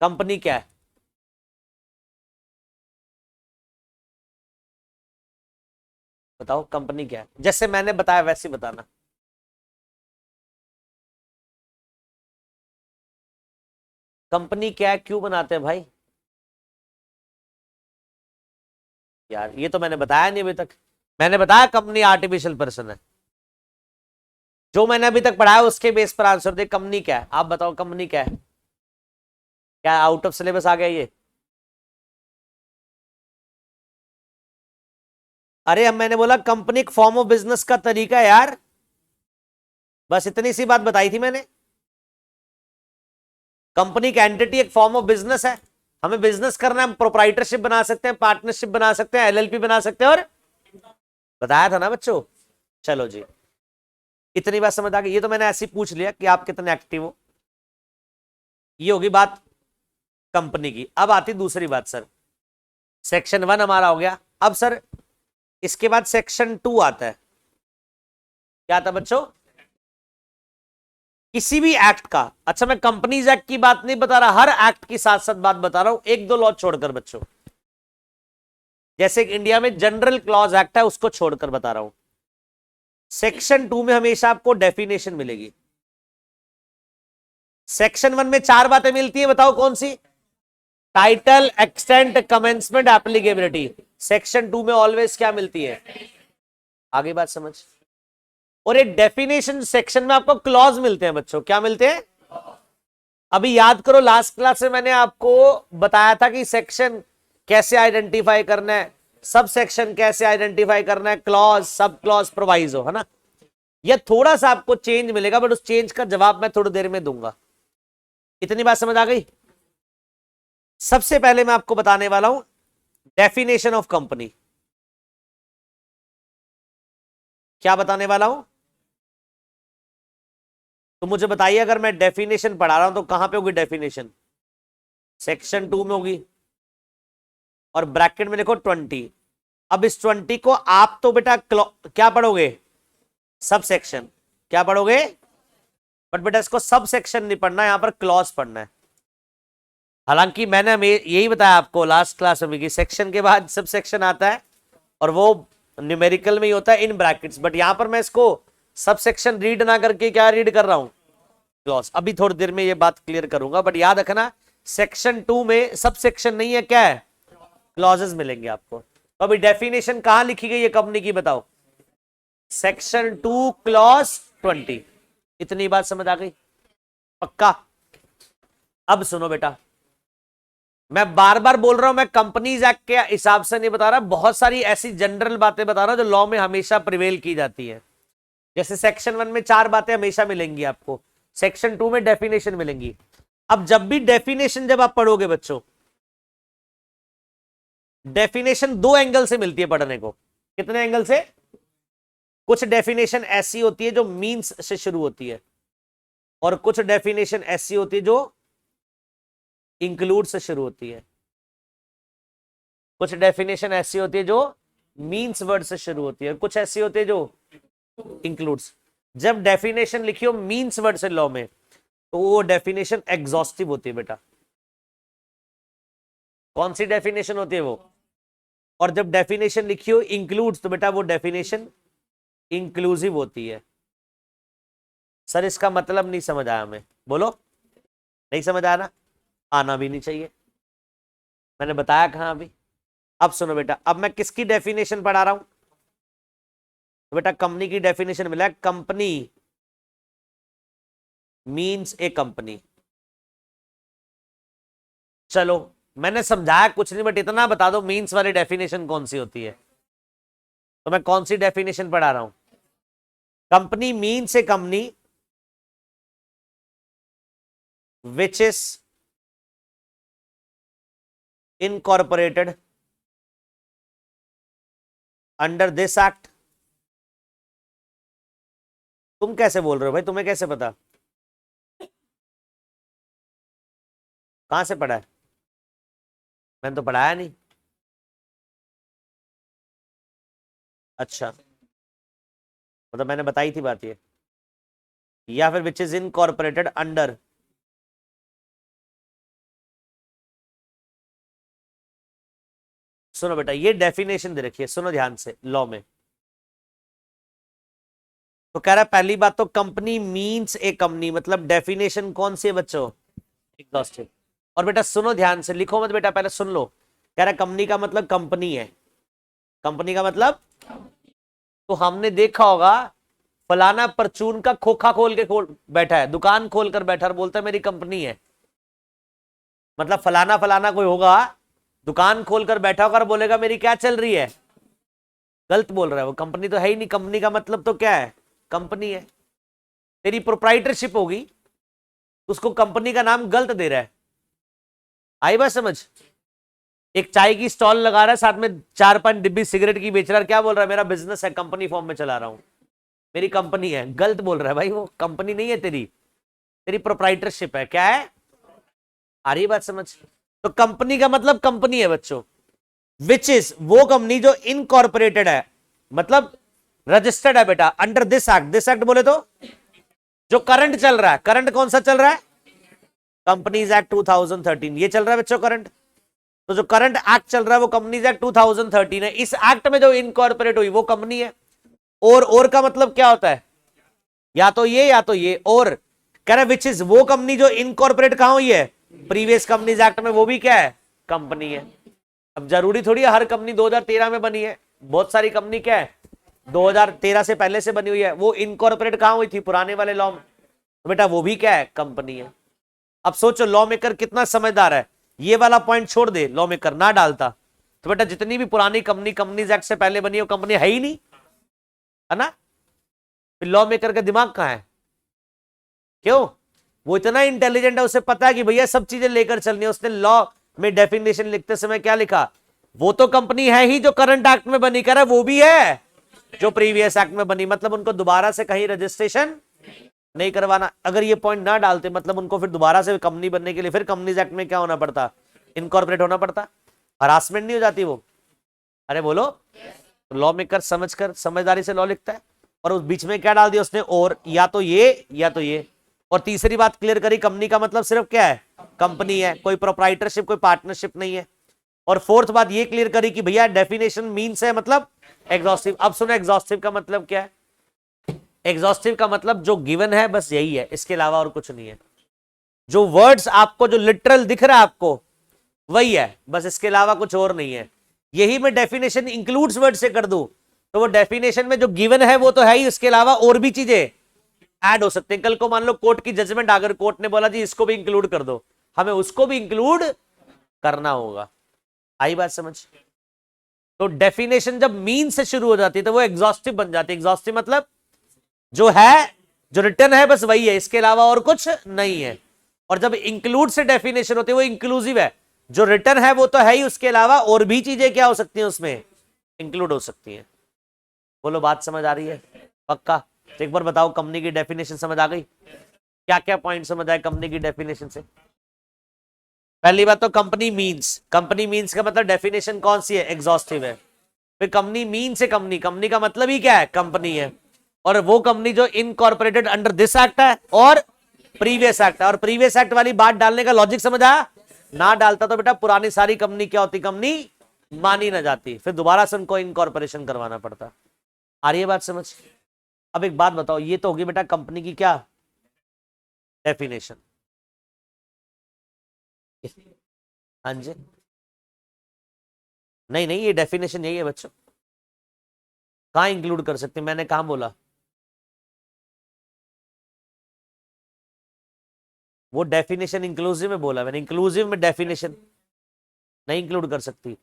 कंपनी क्या है? बताओ कंपनी क्या है, जैसे मैंने बताया वैसे बताना। कंपनी क्या है, क्यों बनाते हैं भाई? यार ये तो मैंने बताया नहीं अभी तक। मैंने बताया कंपनी आर्टिफिशियल पर्सन है। जो मैंने अभी तक पढ़ाया उसके बेस पर आंसर दे। कंपनी क्या है, आप बताओ कंपनी क्या है? क्या आउट ऑफ सिलेबस आ गया ये? अरे अब मैंने बोला कंपनी एक फॉर्म ऑफ बिजनेस का तरीका है यार, बस इतनी सी बात बताई थी मैंने। कंपनी की एंटिटी एक फॉर्म ऑफ बिजनेस है। हमें बिजनेस करना है, हम प्रोप्राइटरशिप बना सकते हैं, पार्टनरशिप बना सकते हैं, एलएलपी बना सकते हैं, और बताया था ना बच्चों। चलो जी, इतनी बात समझ आ गई। ये तो मैंने ऐसे ही पूछ लिया कि आप कितने एक्टिव हो। ये होगी बात कंपनी की। अब आती दूसरी बात सर। सेक्शन 1 हमारा हो गया। अब सर इसके बाद सेक्शन 2 आता है। क्या आता बच्चों? किसी भी एक्ट का। अच्छा मैं कंपनीज एक्ट की बात नहीं बता रहा, हर एक्ट की साथ साथ बात बता रहा हूं, 1-2 लॉ छोड़कर बच्चों। जैसे इंडिया में जनरल क्लॉज एक्ट है, उसको छोड़कर बता रहा हूं। सेक्शन 2 में हमेशा आपको डेफिनेशन मिलेगी। सेक्शन 1 में 4 बातें मिलती है, बताओ कौन सी? Title, extent, commencement, applicability. Section 2 में ऑलवेज क्या मिलती है? आगे बात समझ। और एक डेफिनेशन सेक्शन में आपको क्लॉज मिलते हैं बच्चों। क्या मिलते हैं? अभी याद करो, लास्ट क्लास में मैंने आपको बताया था कि सेक्शन कैसे आइडेंटिफाई करना है, सब सेक्शन कैसे आइडेंटिफाई करना है, क्लॉज, सब क्लॉज, प्रोवाइजो, है ना। यह थोड़ा सा आपको चेंज मिलेगा, बट उस चेंज का जवाब मैं थोड़ी देर में दूंगा। इतनी बात समझ आ गई? सबसे पहले मैं आपको बताने वाला हूं डेफिनेशन ऑफ कंपनी। क्या बताने वाला हूं? तो मुझे बताइए, अगर मैं डेफिनेशन पढ़ा रहा हूं तो कहां पे होगी डेफिनेशन? सेक्शन 2 में होगी। और ब्रैकेट में लिखो 20। अब इस 20 को आप तो बेटा क्या पढ़ोगे? Sub section. क्या पढ़ोगे? बट बेटा इसको सब सेक्शन नहीं पढ़ना, यहां पर क्लॉज पढ़ना है। हालांकि मैंने यही बताया आपको लास्ट क्लास में कि सेक्शन के बाद सब सेक्शन आता है और वो न्यूमेरिकल में ही होता है इन ब्रैकेट्स। बट यहां पर मैं इसको सब सेक्शन रीड ना करके क्या रीड कर रहा हूं? क्लॉज। अभी थोड़ी देर में ये बात क्लियर करूंगा, बट याद रखना सेक्शन 2 में सब सेक्शन नहीं है, क्या है? क्लॉजेस मिलेंगे आपको। तो अभी डेफिनेशन कहां लिखी गई है कंपनी की, बताओ? Section 2 clause 20। इतनी बात समझ आ गई? पक्का? अब सुनो बेटा, मैं बार बार बोल रहा हूं, मैं कंपनीज एक्ट के हिसाब से नहीं बता रहा, बहुत सारी ऐसी जनरल बातें बता रहा हूं जो लॉ में हमेशा प्रिवेल की जाती है। जैसे सेक्शन 1 में 4 बातें हमेशा मिलेंगी आपको, सेक्शन 2 में डेफिनेशन मिलेंगी। अब जब भी डेफिनेशन जब आप पढ़ोगे बच्चों, डेफिनेशन 2 एंगल से मिलती है पढ़ने को। कितने एंगल से? कुछ डेफिनेशन ऐसी होती है जो मींस से शुरू होती है, और कुछ डेफिनेशन ऐसी होती है जो इंक्लूड से शुरू होती है। कुछ डेफिनेशन ऐसी होती है जो मींस वर्ड से शुरू होती है, कुछ ऐसी होती है जो इंक्लूड्स। जब डेफिनेशन लिखी हो मीन्स वर्ड से लॉ में तो वो डेफिनेशन एग्जॉस्टिव होती है बेटा। कौन सी डेफिनेशन होती है वो? और जब डेफिनेशन लिखी हो इंक्लूड्स तो बेटा वो डेफिनेशन इंक्लूसिव होती है। सर इसका मतलब नहीं समझ आया हमें, बोलो। नहीं समझ आया ना? आना भी नहीं चाहिए, मैंने बताया कहां अभी। अब सुनो बेटा, अब मैं किसकी डेफिनेशन पढ़ा रहा हूं? तो बेटा कंपनी की डेफिनेशन मिला है, कंपनी मीन्स ए कंपनी। चलो मैंने समझाया कुछ नहीं, बट इतना बता दो मीन्स वाली डेफिनेशन कौन सी होती है। तो मैं कौन सी डेफिनेशन पढ़ा रहा हूं? Company means A company which is incorporated under this act. तुम कैसे बोल रहे हो भाई, तुम्हें कैसे पता? कहां से पढ़ा है? मैंने तो पढ़ाया नहीं। अच्छा, मतलब मैंने बताई थी बात ये, या फिर विच इज इनकॉर्पोरेटेड अंडर। सुनो बेटा ये डेफिनेशन दे रखी है, सुनो ध्यान से लॉ में। तो कह रहा है पहली बात तो कंपनी मींस ए कंपनी, मतलब डेफिनेशन कौन सी है बच्चों? एग्जॉस्टिव। और बेटा सुनो ध्यान से, लिखो मत बेटा, पहले सुन लो। कह रहा है कंपनी का मतलब कंपनी है, कंपनी का मतलब। तो हमने देखा होगा फलाना परचून का खोखा खोल के बैठा है, दुकान खोल कर बैठा और बोलता है मेरी कंपनी है। मतलब फलाना फलाना कोई होगा, दुकान खोलकर बैठा होकर बोलेगा मेरी क्या चल रही है, गलत बोल रहा है वो, कंपनी तो है ही नहीं। कंपनी का मतलब तो क्या है? कंपनी है। तेरी प्रोप्राइटरशिप होगी, उसको कंपनी का नाम गलत दे रहा है। आई बात समझ? एक चाय की स्टॉल लगा रहा है, साथ में 4-5 डिब्बी सिगरेट की बेच रहा है, क्या बोल रहा है? मेरा बिजनेस है, कंपनी फॉर्म में चला रहा हूं, मेरी कंपनी है। गलत बोल रहा है भाई, वो कंपनी नहीं है तेरी, तेरी प्रोप्राइटरशिप है। क्या है? आ रही बात समझ? तो कंपनी का मतलब कंपनी है बच्चों, विच इज वो कंपनी जो इनकॉर्पोरेटेड है, मतलब रजिस्टर्ड है बेटा under this act. This act बोले तो जो करंट चल रहा है, करंट कौन सा चल रहा है? कंपनीज एक्ट 2013, ये चल रहा है बच्चों करंट। तो जो करंट एक्ट चल रहा है वो कंपनीज एक्ट 2013 है। इस एक्ट में जो इनकॉर्पोरेट हुई वो कंपनी है। और का मतलब क्या होता है? या तो ये या तो ये। और कह रहा है विच इज वो कंपनी जो इनकॉर्पोरेट कहां हुई है? प्रीवियस कंपनीज एक्ट में, वो भी क्या है? कंपनी है। अब जरूरी थोड़ी है हर कंपनी 2013 में बनी है, बहुत सारी कंपनी क्या है 2013 से पहले से बनी हुई है। वो इनकॉर्पोरेट कहां हुई थी? पुराने वाले लॉ में। तो बेटा वो भी क्या है? कंपनी है। अब सोचो लॉ मेकर कितना समझदार है, ये वाला पॉइंट छोड़ दे, लॉ मेकर ना डालता तो बेटा जितनी भी पुरानी कंपनी कंपनीज एक्ट से पहले बनी है वो कंपनी है ही नहीं, है ना? फिर लॉ मेकर का दिमाग कहां है? क्यों? वो इतना इंटेलिजेंट है, उसे पता है कि भैया सब चीजें लेकर चलनी है। उसने लॉ में डेफिनेशन लिखते समय क्या लिखा? वो तो कंपनी है ही जो करंट एक्ट में बनी, कर वो भी है जो प्रीवियस एक्ट में बनी। मतलब उनको दोबारा से कहीं रजिस्ट्रेशन नहीं करवाना। अगर ये पॉइंट ना डालते मतलब उनको फिर दोबारा से कंपनी बनने के लिए फिर कंपनीज एक्ट में क्या होना पड़ता? इनकॉर्पोरेट होना पड़ता। हरासमेंट नहीं हो जाती वो? अरे बोलो। तो लॉ मेकर समझकर समझदारी से लॉ लिखता है, और उस बीच में क्या डाल दिया उसने? और या तो ये या तो ये। और तीसरी बात क्लियर करी, कंपनी का मतलब सिर्फ क्या है? कंपनी है, कोई प्रोप्राइटरशिप कोई पार्टनरशिप नहीं है। और फोर्थ बात ये क्लियर करी कि भैया डेफिनेशन मीन्स है मतलब एग्जॉस्टिव। अब सुनो एग्जॉस्टिव का मतलब क्या है? एग्जॉस्टिव का मतलब जो गिवन है बस यही है, इसके अलावा और कुछ नहीं है। जो वर्ड्स आपको जो लिटरल दिख रहा है आपको वही है, बस इसके अलावा कुछ और नहीं है। यही मैं डेफिनेशन इंक्लूड्स वर्ड से कर दूं तो वो डेफिनेशन में जो गिवन है वो तो है ही, उसके अलावा और भी चीजें ऐड हो सकते हैं। कल को मान लो कोर्ट की जजमेंट अगर कोर्ट ने बोला जी इसको भी इंक्लूड कर दो, हमें उसको भी इंक्लूड करना होगा। आई बात समझ? तो डेफिनेशन जब मीन से शुरू हो जाती है तो वो एग्जॉस्टिव बन जाती है। एग्जॉस्टिव मतलब जो है, जो रिटर्न है बस वही है, इसके अलावा और कुछ नहीं है। और जब इंक्लूड से डेफिनेशन होती है वो इंक्लूसिव है, जो रिटर्न है वो तो है ही, उसके अलावा और भी चीजें क्या हो सकती हैं उसमें? इंक्लूड हो सकती हैं। बोलो बात समझ आ रही है? पक्का? तो एक बार बताओ कंपनी की डेफिनेशन समझ आ गई? क्या क्या पॉइंट समझ आए कंपनी की डेफिनेशन से? पहली बात तो कंपनी मीन्स का मतलब डेफिनेशन कौन सी है? एग्जॉस्टिव है। फिर कंपनी मीन्स है कंपनी, कंपनी का मतलब ही क्या है? कंपनी है। और वो कंपनी जो इनकॉर्पोरेटेड अंडर दिस एक्ट है और प्रीवियस एक्ट है। और प्रीवियस एक्ट वाली बात डालने का लॉजिक समझ आया? ना डालता तो बेटा पुरानी सारी कंपनी क्या होती, कंपनी मानी ना जाती, फिर दोबारा से उनको इनकॉर्पोरेशन करवाना पड़ता। आ रही है बात समझ? अब एक बात बताओ, ये तो होगी बेटा कंपनी की क्या डेफिनेशन। हाँ जी, नहीं नहीं, ये डेफिनेशन यही है बच्चों। कहां इंक्लूड कर सकते, मैंने कहां बोला? वो डेफिनेशन इंक्लूसिव में बोला मैंने, इंक्लूसिव में डेफिनेशन नहीं इंक्लूड कर सकती।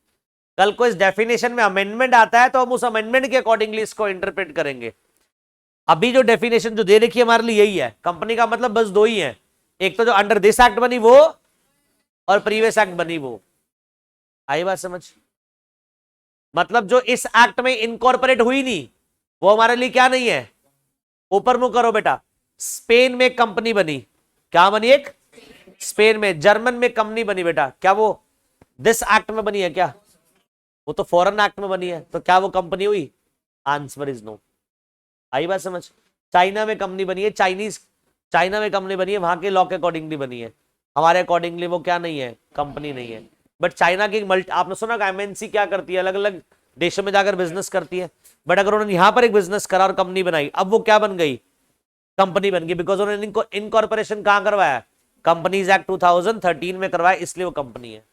कल को इस डेफिनेशन में अमेंडमेंट आता है तो हम उस अमेंडमेंट के अकॉर्डिंगली इसको इंटरप्रेट करेंगे। अभी जो डेफिनेशन जो दे रखी है हमारे लिए यही है। कंपनी का मतलब बस दो ही है, एक तो जो अंडर दिस एक्ट बनी वो, और प्रीवियस एक्ट बनी वो। आई बात समझ? मतलब जो इस एक्ट में इनकॉर्पोरेट हुई नहीं वो हमारे लिए क्या नहीं है। ऊपर मुंह करो बेटा। स्पेन में कंपनी बनी, क्या बनी? एक स्पेन में, जर्मन में कंपनी बनी बेटा, क्या वो दिस एक्ट में बनी है क्या? वो तो फॉरेन एक्ट में बनी है, तो क्या वो कंपनी हुई? Answer is no. आई बात समझ? चाइना में कंपनी बनी है, चाइना में कंपनी बनी है, वहां के लॉ के अकॉर्डिंगली बनी है, हमारे अकॉर्डिंगली वो क्या नहीं है, कंपनी नहीं है। बट चाइना की मल्टी, आपने सुना एमएनसी क्या करती है, अलग अलग देशों में जाकर बिजनेस करती है। बट अगर उन्होंने यहां पर एक बिजनेस करा और कंपनी बनाई, अब वो क्या बन गई, कंपनी बन गई, बिकॉज उन्होंने इनको इनकॉर्पोरेशन कहां करवाया, कंपनीज एक्ट 2013 में करवाया, इसलिए वो कंपनी है।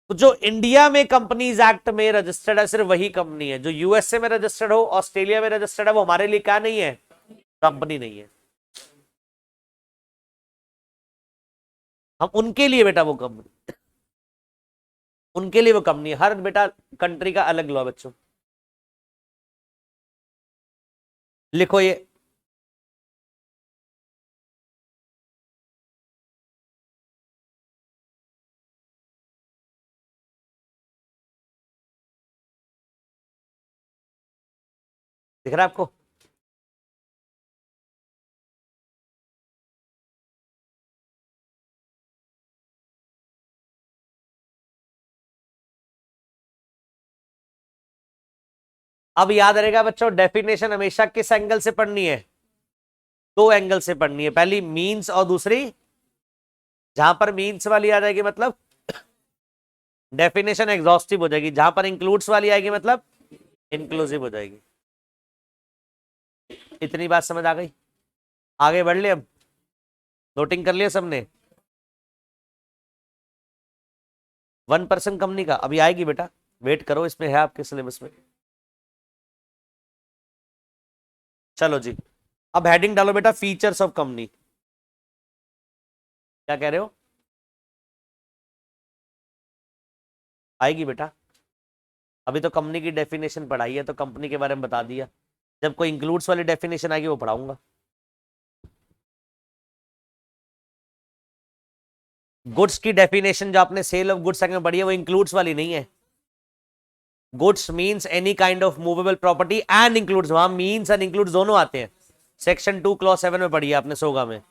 तो जो इंडिया में कंपनीज एक्ट में रजिस्टर्ड है सिर्फ वही कंपनी है, जो यूएसए में रजिस्टर्ड हो, ऑस्ट्रेलिया में रजिस्टर्ड है, वो हमारे लिए क्या नहीं है, कंपनी नहीं है। हम उनके लिए बेटा वो कंपनी, उनके लिए वो कंपनी है। हर बेटा कंट्री का अलग लॉ बच्चों। लिखो ये, दिख रहा है आपको? अब याद रहेगा बच्चों, डेफिनेशन हमेशा किस एंगल से पढ़नी है, दो एंगल से पढ़नी है। पहली मींस और दूसरी, जहां पर मींस वाली आ जाएगी मतलब डेफिनेशन एग्जॉस्टिव हो जाएगी, जहां पर इंक्लूड्स वाली आएगी मतलब इंक्लूसिव हो जाएगी। इतनी बात समझ आ गई? आगे बढ़ ले अब, नोटिंग कर लिया सबने? 1% कंपनी का अभी आएगी बेटा, वेट करो, इसमें है आपके सिलेबस में। चलो जी, अब हेडिंग डालो बेटा, फीचर्स ऑफ कंपनी। क्या कह रहे हो? आएगी बेटा, अभी तो कंपनी की डेफिनेशन पढ़ाई है, तो कंपनी के बारे में बता दिया। जब कोई इंक्लूड्स वाली डेफिनेशन आएगी वो पढ़ाऊंगा। गुड्स की डेफिनेशन जो आपने सेल ऑफ गुड्स में पढ़ी है वो इंक्लूड्स वाली नहीं है। Goods means any kind of movable property and includes, वहां मींस एंड इंक्लूड्स दोनों आते हैं। सेक्शन 2 क्लॉज 7 में पढ़ी है आपने सोगा में,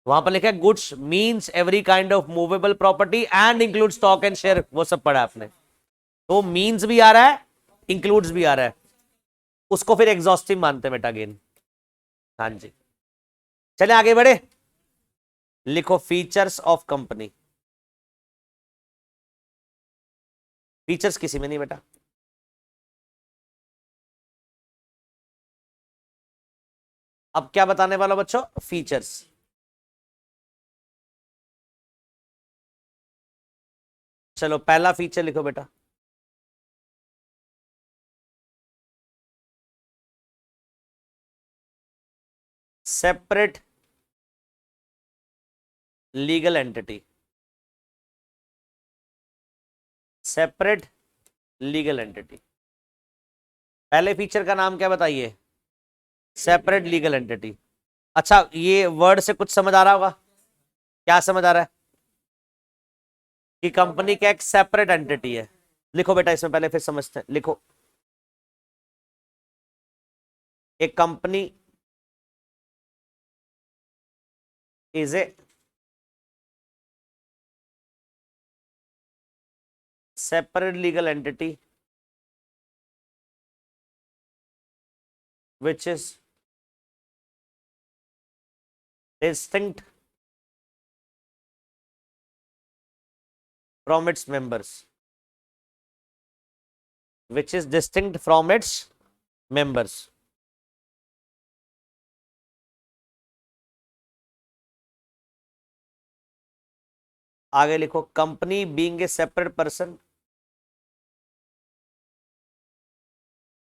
वहां पर लिखा है goods means every kind of movable property and include stock and share, वो सब पढ़ा आपने। तो मींस भी आ रहा है, इंक्लूड्स भी आ रहा है, उसको फिर एग्जॉस्टिव मानते हैं बेटा अगेन। हाँ जी, चले आगे बढ़े। लिखो फीचर्स ऑफ कंपनी। फीचर्स किसी में नहीं बेटा। अब क्या बताने वाला बच्चों, फीचर्स। चलो पहला फीचर लिखो बेटा, separate legal entity. Separate legal entity, पहले फीचर का नाम क्या बताइए, सेपरेट लीगल एंटिटी। अच्छा, ये वर्ड से कुछ समझ आ रहा होगा, क्या समझ आ रहा है? कि कंपनी का एक सेपरेट एंटिटी है। लिखो बेटा इसमें पहले, फिर समझते हैं। लिखो, एक company is a separate legal entity which is distinct from its members, which is distinct from its members. आगे लिखो, company being a separate person,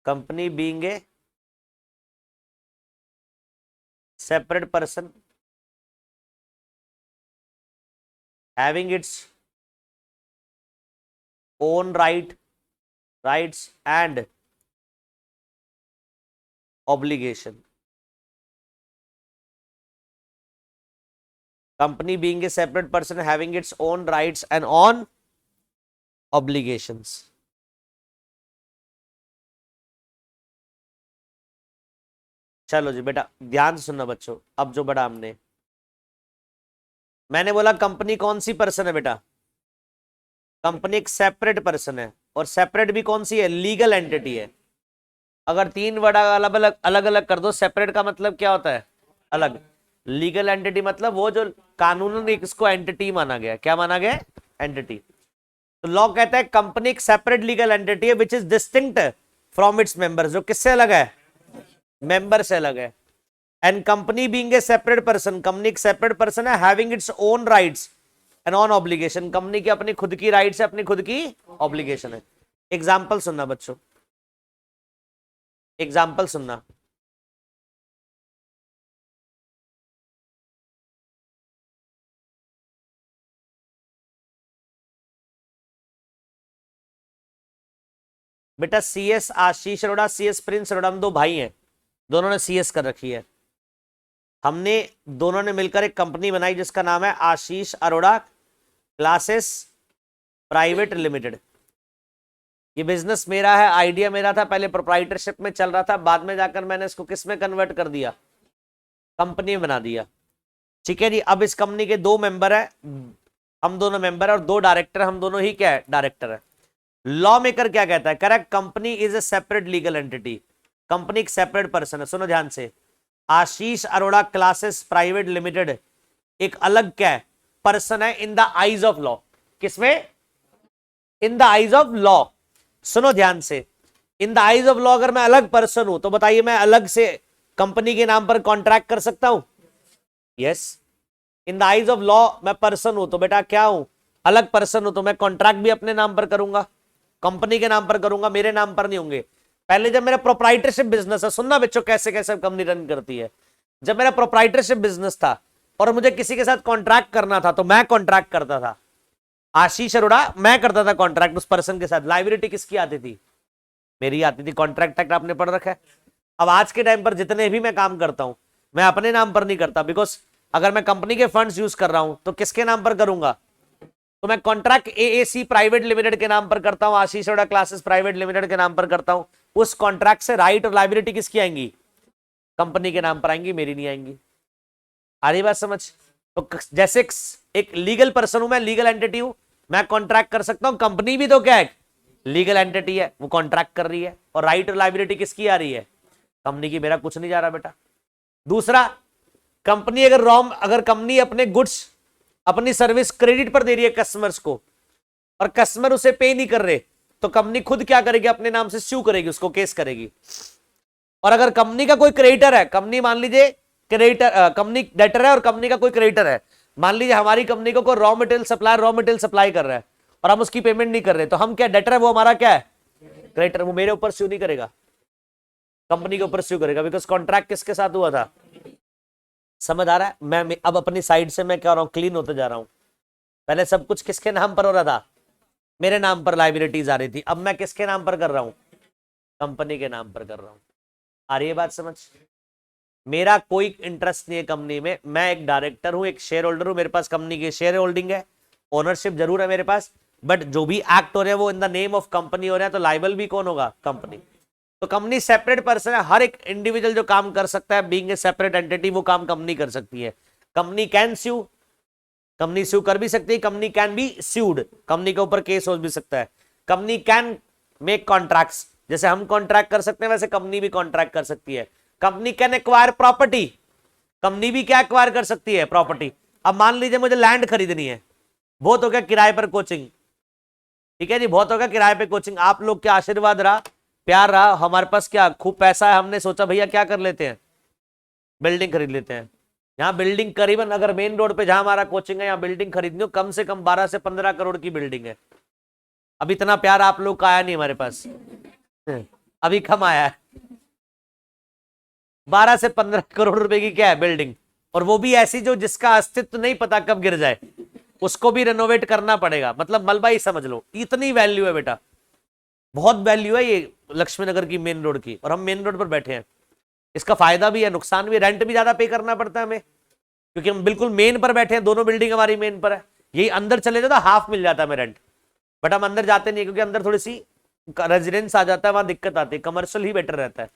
company being a separate person having its own rights and obligation. Company being a separate person having its own rights and on obligations. चलो जी बेटा ध्यान से सुनना बच्चों, अब जो बड़ा हमने मैंने बोला कंपनी कौन सी पर्सन है बेटा, कंपनी एक सेपरेट पर्सन है, और सेपरेट भी कौन सी है, लीगल एंटिटी है। अगर तीन वर्ड अलग अलग कर दो, सेपरेट का मतलब क्या होता है, अलग, लीगल एंटिटी मतलब वो जो कानूनन इसको एंटिटी माना गया, क्या माना गया, एंटिटी। तो लॉ कहता है कंपनी एक सेपरेट लीगल एंटिटी है which is distinct from its members, जो किससे अलग है, मेंबर से अलग है। And company being a separate person, company एक सेपरेट पर्सन है having its own rights and on obligation, company की अपनी खुद की राइट्स है, अपनी खुद की ऑब्लिगेशन है। एग्जांपल सुनना बच्चों, एग्जांपल सुनना, बेटा सीएस आशीष अरोड़ा, सीएस प्रिंस अरोड़ा, हम दो भाई हैं, दोनों ने सीएस कर रखी है। हमने दोनों ने मिलकर एक कंपनी बनाई जिसका नाम है आशीष अरोड़ा क्लासेस प्राइवेट लिमिटेड। ये बिजनेस मेरा है, आइडिया मेरा था, पहले प्रोप्राइटरशिप में चल रहा था, बाद में जाकर मैंने इसको किस में कन्वर्ट कर दिया, कंपनी बना दिया। ठीक है जी। अब इस कंपनी के दो मेंबर है, हम दोनों मेंबर है, और दो डायरेक्टर, हम दोनों ही क्या है, डायरेक्टर है। लॉ मेकर क्या कहता है, correct, company is a separate legal entity, company एक सेपरेट पर्सन है। सुनो ध्यान से, Ashish Arora classes private limited एक अलग क्या है, पर्सन है in the eyes of law, किसमें, in the eyes of law. सुनो ध्यान से, in the eyes of law अगर मैं अलग पर्सन हूं तो बताइए मैं अलग से कंपनी के नाम पर कॉन्ट्रैक्ट कर सकता हूं, yes. In the eyes of law मैं पर्सन हूं तो बेटा क्या हूं, अलग पर्सन हूं, तो मैं कॉन्ट्रैक्ट भी अपने नाम पर करूंगा, कंपनी के नाम पर करूंगा, मेरे नाम पर नहीं होंगे। पहले जब मेरा प्रोप्राइटरशिप बिजनेस है, सुनना बच्चों कैसे कैसे कंपनी रन करती है, जब मेरा प्रोप्राइटरशिप बिजनेस था और मुझे किसी के साथ कॉन्ट्रैक्ट करना था तो मैं कॉन्ट्रैक्ट करता था, आशीष अरोड़ा मैं करता था कॉन्ट्रैक्ट उस पर्सन के साथ। लायबिलिटी किसकी आती थी, मेरी आती थी। कॉन्ट्रैक्ट एक्ट आपने पढ़ रखा है। अब आज के टाइम पर जितने भी मैं काम करता हूं मैं अपने नाम पर नहीं करता, बिकॉज अगर मैं कंपनी के फंड्स यूज कर रहा हूं तो किसके नाम पर करूंगा, तो मैं कॉन्ट्रैक्ट एएसी प्राइवेट लिमिटेड के नाम पर करता हूं, आशीष अरोड़ा क्लासेस प्राइवेट लिमिटेड के नाम पर करता हूं। उस कॉन्ट्रैक्ट से राइट और लायबिलिटी किसकी आएंगी, कंपनी के नाम पर आएंगी, मेरी नहीं आएंगी। आ रही बात समझ। तो जैसे एक लीगल पर्सन हूं मैं, लीगल एंटिटी हूं, मैं कॉन्ट्रैक्ट कर सकता हूं, कंपनी भी तो क्या है, लीगल एंटिटी है, वो कॉन्ट्रैक्ट कर रही है, और राइट और लायबिलिटी किसकी आ रही है, कंपनी की। मेरा कुछ नहीं जा रहा बेटा। दूसरा, कंपनी अगर कंपनी अपने गुड्स अपनी सर्विस क्रेडिट पर दे रही है कस्टमर्स को, और कस्टमर उसे पे नहीं कर रहे, तो कंपनी खुद क्या करेगी, अपने नाम से स्यू करेगी, उसको केस करेगी। और अगर कंपनी का कोई क्रेडिटर है, कंपनी मान लीजिए क्रेडिटर, कंपनी डेटर है और कंपनी का कोई क्रेडिटर है, मान लीजिए हमारी कंपनी को कोई रॉ मटेरियल सप्लाई कर रहा है और हम उसकी पेमेंट नहीं कर रहे, तो हम क्या, डेटर है, वो हमारा क्या है, क्रेडिटर, वो मेरे ऊपर स्यू नहीं करेगा, कंपनी के ऊपर स्यू करेगा, बिकॉज कॉन्ट्रैक्ट किसके साथ हुआ था। समझ आ रहा है। मैं अब अपनी साइड से मैं क्या हो रहा हूं, क्लीन होते जा रहा हूं। पहले सब कुछ किसके नाम पर हो रहा था, मेरे नाम पर लायबिलिटीज आ रही थी, अब मैं किसके नाम पर कर रहा हूं, कंपनी के नाम पर कर रहा हूं। आ रही है बात समझ। मेरा कोई इंटरेस्ट नहीं है कंपनी में, मैं एक डायरेक्टर हूं, एक शेयर होल्डर हूं, मेरे पास कंपनी की शेयर होल्डिंग है, ओनरशिप जरूर है मेरे पास, बट जो भी एक्ट हो रहे हैं वो in the name of company हो रहा है, तो लाइबल भी कौन होगा, कंपनी। तो कंपनी सेपरेट पर्सन है, हर एक इंडिविजुअल जो काम कर सकता है बीइंग ए सेपरेट एंटिटी, वो काम कंपनी कर सकती है। कंपनी कैन स्यू, कंपनी स्यू कर भी सकती है, company can be sued, company के ऊपर केस हो भी सकता है। कंपनी कैन मेक कॉन्ट्रैक्ट्स, जैसे हम कॉन्ट्रैक्ट कर सकते हैं वैसे कंपनी भी कॉन्ट्रैक्ट कर सकती है। Company can acquire property, company भी क्या एक्वायर कर सकती है, प्रॉपर्टी। अब मान लीजिए मुझे लैंड खरीदनी है, बहुत हो गया किराए पर कोचिंग, ठीक है जी, बहुत हो गया किराए पे कोचिंग। आप लोग क्या आशीर्वाद रहा, प्यार रहा, हमारे पास क्या खूब पैसा है, हमने सोचा भैया क्या कर लेते हैं, बिल्डिंग खरीद लेते हैं। यहाँ बिल्डिंग करीबन अगर मेन रोड पे जहां हमारा कोचिंग है, यहाँ बिल्डिंग खरीदनी हो कम से कम 12 से 15 करोड़ की बिल्डिंग है। अब इतना प्यार आप लोग का आया नहीं हमारे पास, अभी कम आया है। 12 से 15 करोड़ रुपए की क्या है बिल्डिंग, और वो भी ऐसी जो जिसका अस्तित्व नहीं पता कब गिर जाए, उसको भी रेनोवेट करना पड़ेगा। मतलब मलबा ही समझ लो, इतनी वैल्यू है बेटा, बहुत वैल्यू है ये लक्ष्मी नगर की मेन रोड की, और हम मेन रोड पर बैठे हैं। इसका फायदा भी है, नुकसान भी है, रेंट भी ज्यादा पे करना पड़ता है हमें, क्योंकि हम बिल्कुल मेन पर बैठे हैं, दोनों बिल्डिंग हमारी मेन पर है। यही अंदर चले जाओ तो हाफ मिल जाता है हमें रेंट, बट हम अंदर जाते नहीं क्योंकि अंदर थोड़ी सी रेजिडेंस आ जाता है, वहां दिक्कत आती है, कमर्शियल ही बेटर रहता है।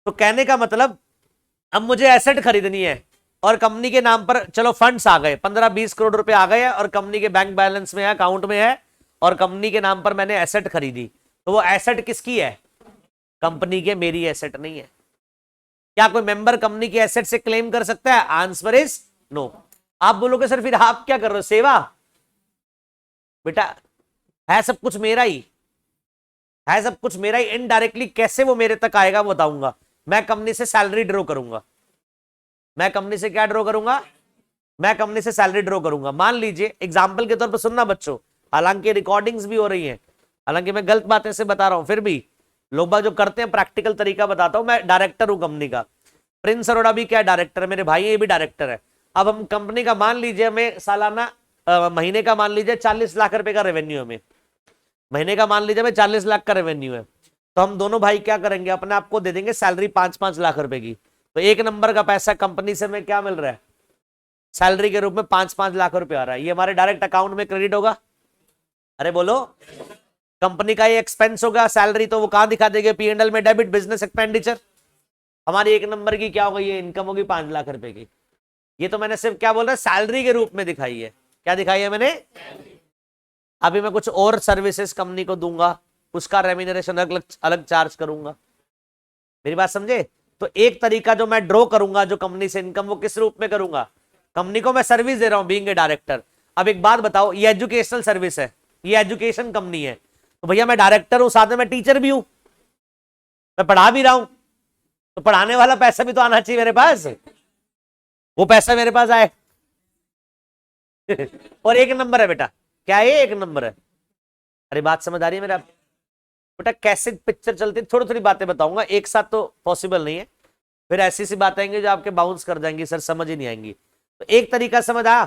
तो कहने का मतलब अब मुझे एसेट खरीदनी है और कंपनी के नाम पर चलो फंड्स आ गए, 15-20 करोड़ रुपए आ गए और कंपनी के बैंक बैलेंस में है, अकाउंट में है, और कंपनी के नाम पर मैंने एसेट खरीदी। तो वो एसेट किसकी है, कंपनी के, मेरी एसेट नहीं है। क्या कोई मेंबर कंपनी के एसेट से क्लेम कर सकता है, आंसर इज नो। आप बोलोगे सर फिर आप क्या कर रहे हो, सेवा, बेटा है सब कुछ मेरा ही है, सब कुछ मेरा ही। इनडायरेक्टली कैसे वो मेरे तक आएगा वो बताऊंगा। मैं कंपनी से सैलरी ड्रॉ करूंगा, मैं कंपनी से क्या ड्रॉ करूंगा, मैं कंपनी से सैलरी ड्रॉ करूंगा। मान लीजिए एग्जांपल के तौर पर सुनना बच्चों, हालांकि रिकॉर्डिंग्स भी हो रही हैं, हालांकि मैं गलत बातें से बता रहा हूं, फिर भी लोग बाग जो करते हैं प्रैक्टिकल तरीका बताता हूं। मैं डायरेक्टर हूं कंपनी का, प्रिंस अरोड़ा भी क्या डायरेक्टर है, मेरे भाई ये भी डायरेक्टर है। अब हम कंपनी का मान लीजिए हमें सालाना महीने का मान लीजिए 40 लाख रुपए का रेवेन्यू, हमें महीने का मान लीजिए हमें 40 लाख का रेवेन्यू है, तो हम दोनों भाई क्या करेंगे, अपने आपको दे देंगे सैलरी 5-5 लाख रुपए की। तो एक नंबर का पैसा कंपनी से हमें क्या मिल रहा है, सैलरी के रूप में 5-5 लाख रुपए आ रहा है। ये हमारे डायरेक्ट अकाउंट में क्रेडिट होगा, अरे बोलो, कंपनी का ये एक्सपेंस होगा सैलरी, तो वो कहां दिखा देंगे, P&L में डेबिट, बिजनेस एक्सपेंडिचर। हमारी एक नंबर की क्या होगी, ये इनकम होगी 5 लाख रुपए की। ये तो मैंने सिर्फ क्या बोल रहा है, सैलरी के रूप में दिखाई है। क्या दिखाई है मैंने, अभी मैं कुछ और सर्विसेज कंपनी को दूंगा, उसका रेम्यूनरेशन अलग चार्ज करूंगा। मेरी बात समझे। तो एक तरीका जो मैं ड्रॉ करूंगा जो कंपनी से इनकम, वो किस रूप में करूंगा, कंपनी को मैं सर्विस दे रहा हूं बीइंग ए डायरेक्टर। अब एक बात बताओ, ये एजुकेशनल सर्विस है, ये एजुकेशन कंपनी है, तो भैया मैं डायरेक्टर हूं, साथ में मैं टीचर भी हूं, मैं पढ़ा भी रहा हूं, तो पढ़ाने वाला पैसा भी तो आना चाहिए मेरे पास, वो पैसा मेरे पास आए। और एक नंबर है बेटा, क्या है, एक नंबर है। अरे बात समझ आ रही है मेरा बेटा, कैसे पिक्चर चलती है, थोड़ी थोड़ी बातें बताऊंगा, एक साथ तो पॉसिबल नहीं है, फिर ऐसी सी बातें आएंगी जो आपके बाउंस कर जाएंगी, सर समझ ही नहीं आएंगी। तो एक तरीका समझ आ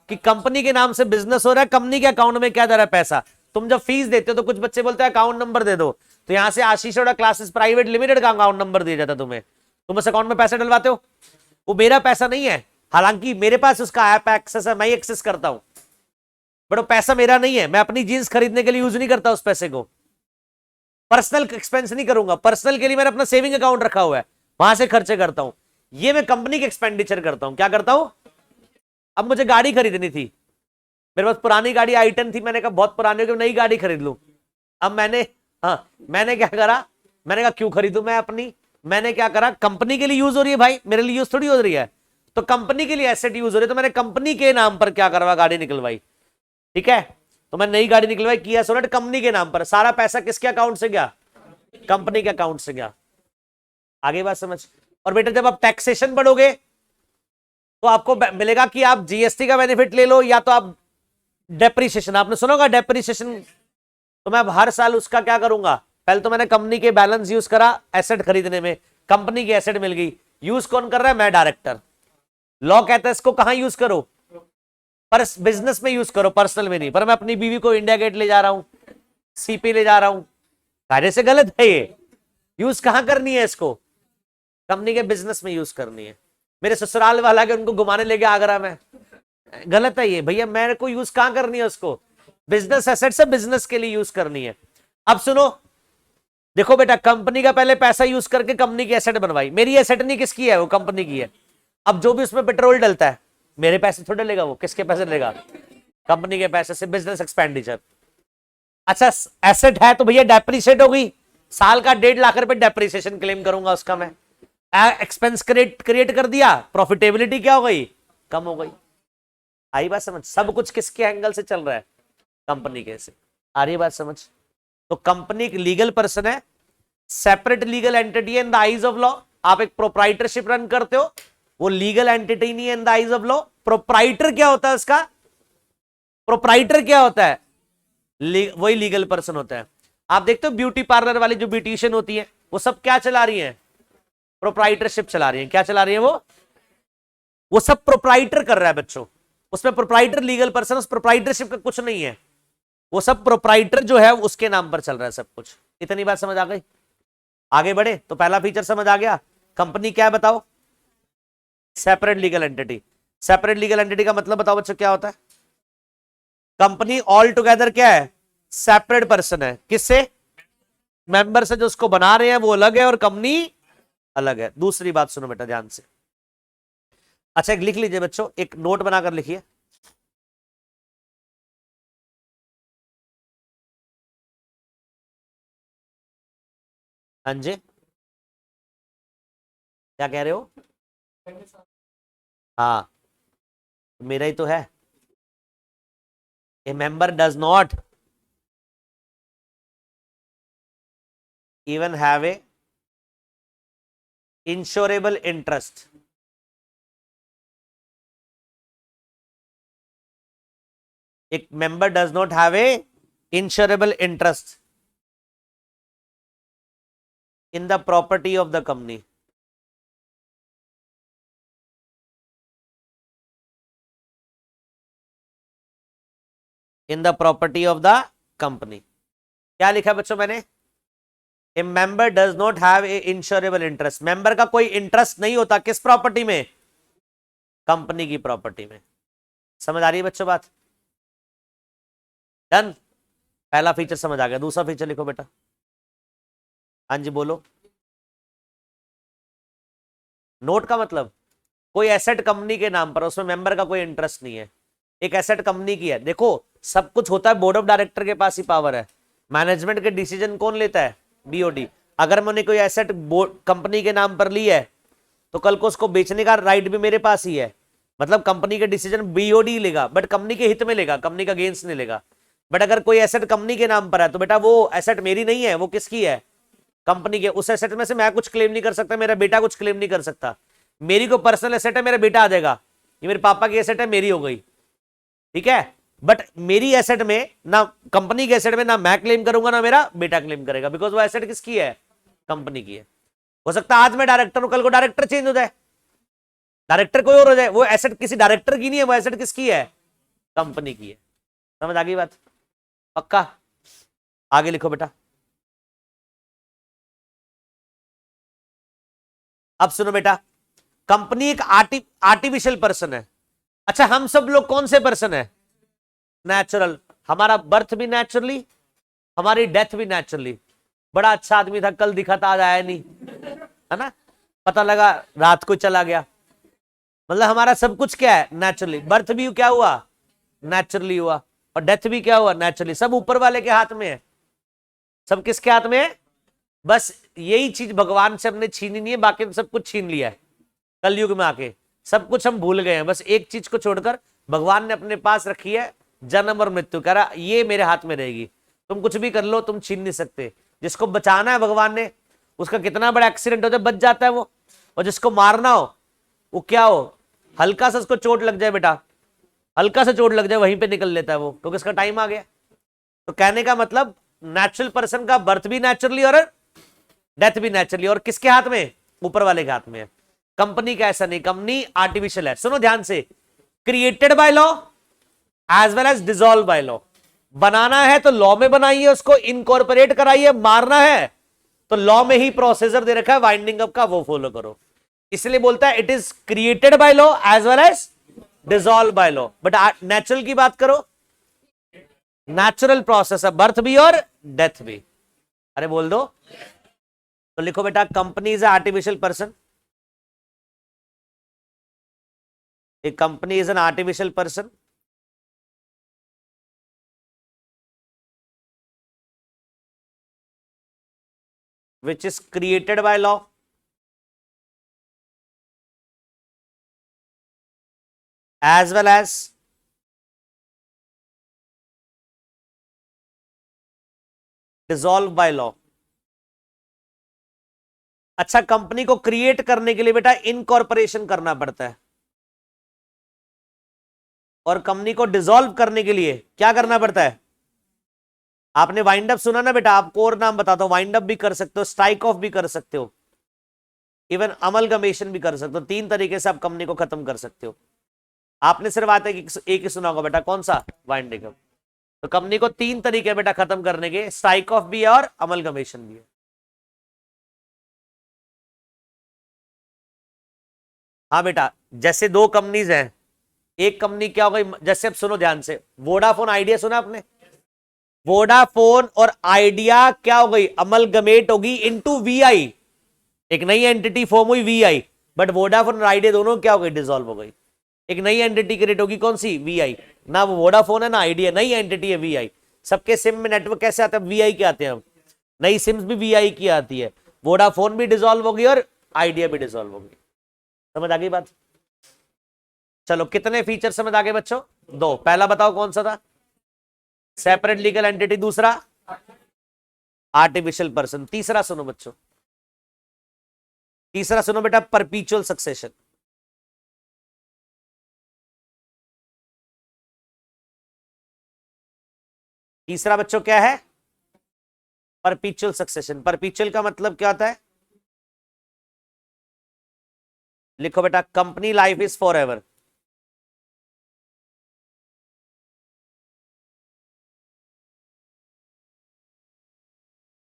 कि कंपनी के नाम से बिजनेस हो रहा है, कंपनी के अकाउंट में क्या जा रहा है पैसा। तुम जब फीस देते हो तो कुछ बच्चे बोलते हैं अकाउंट नंबर दे दो, तो यहां से आशीष क्लासेस प्राइवेट लिमिटेड का अकाउंट नंबर दिया जाता है तुम्हें, तुम उस अकाउंट में पैसा डलवाते हो, वो मेरा पैसा नहीं है, हालांकि मेरे पास उसका ऐप एक्सेस है, मैं एक्सेस करता हूं, बट वो पैसा मेरा नहीं है, मैं अपनी जीन्स खरीदने के लिए यूज नहीं करता उस पैसे को, पर्सनल एक्सपेंस नहीं करूंगा, पर्सनल के लिए मैंने अपना सेविंग अकाउंट रखा हुआ है, वहां से खर्चे करता हूं, ये मैं कंपनी के एक्सपेंडिचर करता हूं। क्या करता हूं, अब मुझे गाड़ी खरीदनी थी, मेरे पास पुरानी गाड़ी i10 थी, मैंने कहा बहुत पुरानी हो गई, नई गाड़ी खरीद लूं। अब मैंने क्या करा, मैंने कहा क्यों खरीदूं मैं अपनी, मैंने क्या करा, कंपनी के लिए यूज हो रही है भाई, मेरे लिए यूज थोड़ी हो रही है, तो कंपनी के लिए एसेट यूज हो रही है, तो मैंने कंपनी के नाम पर क्या करवा, गाड़ी निकलवाई, ठीक है। तो मैं नई गाड़ी निकलवाई किया सोनेट, कंपनी के नाम पर, सारा पैसा किसके अकाउंट से गया, कंपनी के अकाउंट से गया। आगे बात समझ। और बेटा जब आप टैक्सेशन बढ़ोगे तो आपको मिलेगा कि आप जीएसटी का बेनिफिट ले लो, या तो आप डेप्रिसिएशन, आपने सुना होगा डेप्रिसिएशन, तो मैं अब हर साल उसका क्या करूंगा, पहले तो मैंने कंपनी के बैलेंस यूज करा एसेट खरीदने में, कंपनी की एसेट मिल गई, यूज कौन कर रहा है, मैं डायरेक्टर। लॉ कहता है इसको कहां यूज करो, पर बिजनेस में यूज करो, पर्सनल में नहीं। पर मैं अपनी बीवी को इंडिया गेट ले जा रहा हूं, सीपी ले जा रहा हूं, कार्य से गलत है ये, यूज कहां करनी है इसको, कंपनी के बिजनेस में यूज करनी है। मेरे ससुराल वाला के उनको घुमाने ले गया आगरा में, गलत है ये भैया, मेरे को यूज कहां करनी है उसको, बिजनेस एसेट से बिजनेस के लिए यूज करनी है। अब सुनो, देखो बेटा, कंपनी का पहले पैसा यूज करके कंपनी की एसेट बनवाई, मेरी एसेट नहीं, किसकी है, वो कंपनी की है। अब जो भी उसमें पेट्रोल डलता है मेरे पैसे थोड़े लेगा, वो किसके पैसे लेगा, कंपनी के पैसे से, बिजनेस एक्सपेंडिचर। अच्छा एसेट है तो भैया डेप्रिशिएट हो गई, साल का 1.5 लाख रुपए डेप्रिसिएशन क्लेम करूंगा उसका मैं, एक्सपेंस क्रिएट कर दिया, प्रॉफिटेबिलिटी क्या हो गई, कम हो गई। आई बात समझ? सब कुछ किसके एंगल से चल रहा है, कंपनी के से। आ रही बात समझ? तो कंपनी एक लीगल पर्सन है, separate legal entity in the eyes of law. आप एक प्रोप्राइटरशिप रन करते हो, वो लीगल एंटिटी नहीं है in the eyes of law. Proprietor क्या होता है उसका, प्रोप्राइटर क्या होता है, वही लीगल पर्सन होता है। आप देखते हो ब्यूटी पार्लर वाली जो ब्यूटिशियन होती है, वो सब क्या चला रही है, प्रोप्राइटरशिप चला रही है। क्या चला रही है वो सब प्रोप्राइटर कर रहा है बच्चों। उसमें प्रोप्राइटर लीगल पर्सन, उस प्रोप्राइटरशिप का कुछ नहीं है, वो सब प्रोप्राइटर जो है उसके नाम पर चल रहा है सब कुछ। इतनी बात समझ आ गई? आगे बढ़े तो पहला फीचर समझ आ गया। कंपनी क्या है बताओ, separate legal entity. Separate legal entity का मतलब बताओ बच्चों क्या होता है? कंपनी ऑल टुगेदर क्या है, सेपरेट पर्सन है। किससे, मेंबर से। जो उसको बना रहे हैं वो अलग है और कंपनी अलग है। दूसरी बात सुनो बेटा ध्यान से। अच्छा एक लिख लीजिए बच्चों, एक नोट बनाकर लिखिए। हाँ जी, क्या कह रहे हो? हाँ, मेरा ही तो है। A member does not even have a insurable interest. एक member does not have a insurable interest in the property of the company. In the property of the company. क्या लिखा बच्चों मैंने? A member does not have a insurable interest. Member का कोई interest नहीं होता किस प्रॉपर्टी में, कंपनी की प्रॉपर्टी में। समझ आ रही है बच्चों बात? डन। पहला फीचर समझ आ गया। दूसरा फीचर लिखो बेटा। हाँ जी बोलो। नोट का मतलब, कोई एसेट कंपनी के नाम पर, उसमें मेंबर का कोई इंटरेस्ट नहीं है। एक एसेट कंपनी की है। देखो सब कुछ होता है, बोर्ड ऑफ डायरेक्टर के पास ही पावर है। मैनेजमेंट के डिसीजन कौन लेता है, बीओडी। अगर मैंने कोई एसेट कंपनी के नाम पर ली है तो कल को उसको बेचने का राइट भी मेरे पास ही है। मतलब कंपनी के डिसीजन बीओडी लेगा, बट कंपनी के हित में लेगा, कंपनी का अगेंस्ट नहीं लेगा। बट अगर कोई एसेट कंपनी के नाम पर है तो बेटा वो एसेट मेरी नहीं है, वो किसकी है, कंपनी के। उस एसेट में से मैं कुछ क्लेम नहीं कर सकता, मेरा बेटा कुछ क्लेम नहीं कर सकता। मेरी को पर्सनल एसेट है, मेरा बेटा आ जाएगा, ये मेरे पापा की एसेट है, मेरी हो गई, ठीक है। बट मेरी एसेट में ना, कंपनी के एसेट में ना मैं क्लेम करूंगा ना मेरा बेटा क्लेम करेगा, बिकॉज वो एसेट किसकी है, कंपनी की है। हो सकता है आज मैं डायरेक्टर हूं, कल को डायरेक्टर चेंज हो जाए, डायरेक्टर कोई और हो जाए, वो एसेट किसी डायरेक्टर की नहीं है, वो एसेट किसकी है, कंपनी की है। समझ आ गई बात? पक्का? आगे लिखो बेटा। अब सुनो बेटा, कंपनी एक आर्टिफिशियल पर्सन है। अच्छा हम सब लोग कौन से पर्सन है, नेचुरल। हमारा बर्थ भी नेचुरली, हमारी डेथ भी नेचुरली। बड़ा अच्छा आदमी था, कल दिखा था आज आया नहीं, है ना, पता लगा रात को चला गया। मतलब हमारा सब कुछ क्या है, नेचुरली। बर्थ भी क्या हुआ, नेचुरली हुआ, और डेथ भी क्या हुआ, नेचुरली। सब ऊपर वाले के हाथ में है। सब किसके हाथ में है, बस यही चीज भगवान से हमने छीनी नहीं है, बाकी तो सब कुछ छीन लिया है कलयुग में आके। सब कुछ हम भूल गए हैं, बस एक चीज को छोड़कर भगवान ने अपने पास रखी है, जन्म और मृत्यु। कह रहा ये मेरे हाथ में रहेगी, तुम कुछ भी कर लो, तुम छीन नहीं सकते। जिसको बचाना है भगवान ने, उसका कितना बड़ा एक्सीडेंट हो जाए बच जाता है वो। और जिसको मारना हो, वो क्या हो, हल्का सा उसको चोट लग जाए बेटा, हल्का सा चोट लग जाए वहीं पे निकल लेता है वो, क्योंकि इसका टाइम आ गया। तो कहने का मतलब नेचुरल पर्सन का बर्थ भी नेचुरली और डेथ भी नेचुरली, और किसके हाथ में, ऊपर वाले के हाथ में है। कंपनी का ऐसा नहीं, कंपनी आर्टिफिशियल है। सुनो ध्यान से, created by law as well as dissolve by law. बनाना है तो लॉ में बनाइए, उसको इनकॉर्पोरेट कराइए। मारना है तो लॉ में ही प्रोसीजर दे रखा है वाइंडिंग अप का, वो फॉलो करो। इसलिए बोलता है it is created by law as well as dissolve by law. But natural की बात करो, नेचुरल प्रोसेस है, बर्थ भी और डेथ भी। अरे बोल दो। तो लिखो बेटा, company is artificial person. A company is an artificial person which is created by law as well as dissolved by law. अच्छा, कंपनी को क्रिएट करने के लिए बेटा इनकॉर्पोरेशन करना पड़ता है, और कंपनी को डिसॉल्व करने के लिए क्या करना पड़ता है? आपने वाइंड अप सुना ना बेटा, आपको और नाम बताता हूं, वाइंड अप भी कर सकते हो, स्ट्राइक ऑफ भी कर सकते हो, इवन अमलगमेशन भी कर सकते हो। 3 तरीके से आप कंपनी को खत्म कर सकते हो। आपने सिर्फ आता है कि एक ही सुना होगा बेटा, कौन सा? Winding up. तो कंपनी को 3 तरीके बेटा खत्म करने के, स्ट्राइक ऑफ भी है और अमलगमेशन भी है। हाँ बेटा, जैसे 2 कंपनीज हैं, एक कंपनी क्या हो गई, जैसे अब सुनो ध्यान से, वोडाफोन आइडिया सुना आपने? वोडाफोन और आइडिया क्या हो गई? अमलगमेट होगी इनटू वीआई, एक नई एंटिटी फॉर्म हुई वीआई। बट वोडाफोन और आइडिया दोनों क्या हो गई? डिसॉल्व हो गई। एक नई एंटिटी क्रिएट होगी, कौन सी? वीआई। ना वो वोडाफोन है ना आइडिया, नई एंटिटी है वीआई। सबके सिम में नेटवर्क कैसे आते हैं? वीआई के आते हैं। अब नई सिम्स भी वीआई की आती है। वोडाफोन भी डिसॉल्व होगी और आइडिया भी डिसॉल्व होगी। समझ आ गई बात? चलो, कितने फीचर समझ आ गए बच्चों? 2। पहला बताओ कौन सा था? Separate legal entity. दूसरा आर्टिफिशियल पर्सन। तीसरा सुनो बच्चों, तीसरा सुनो बेटा, परपीचुअल सक्सेशन। तीसरा बच्चों क्या है? परपीचुअल सक्सेशन। परपीचुअल का मतलब क्या होता है? लिखो बेटा, company life is for ever.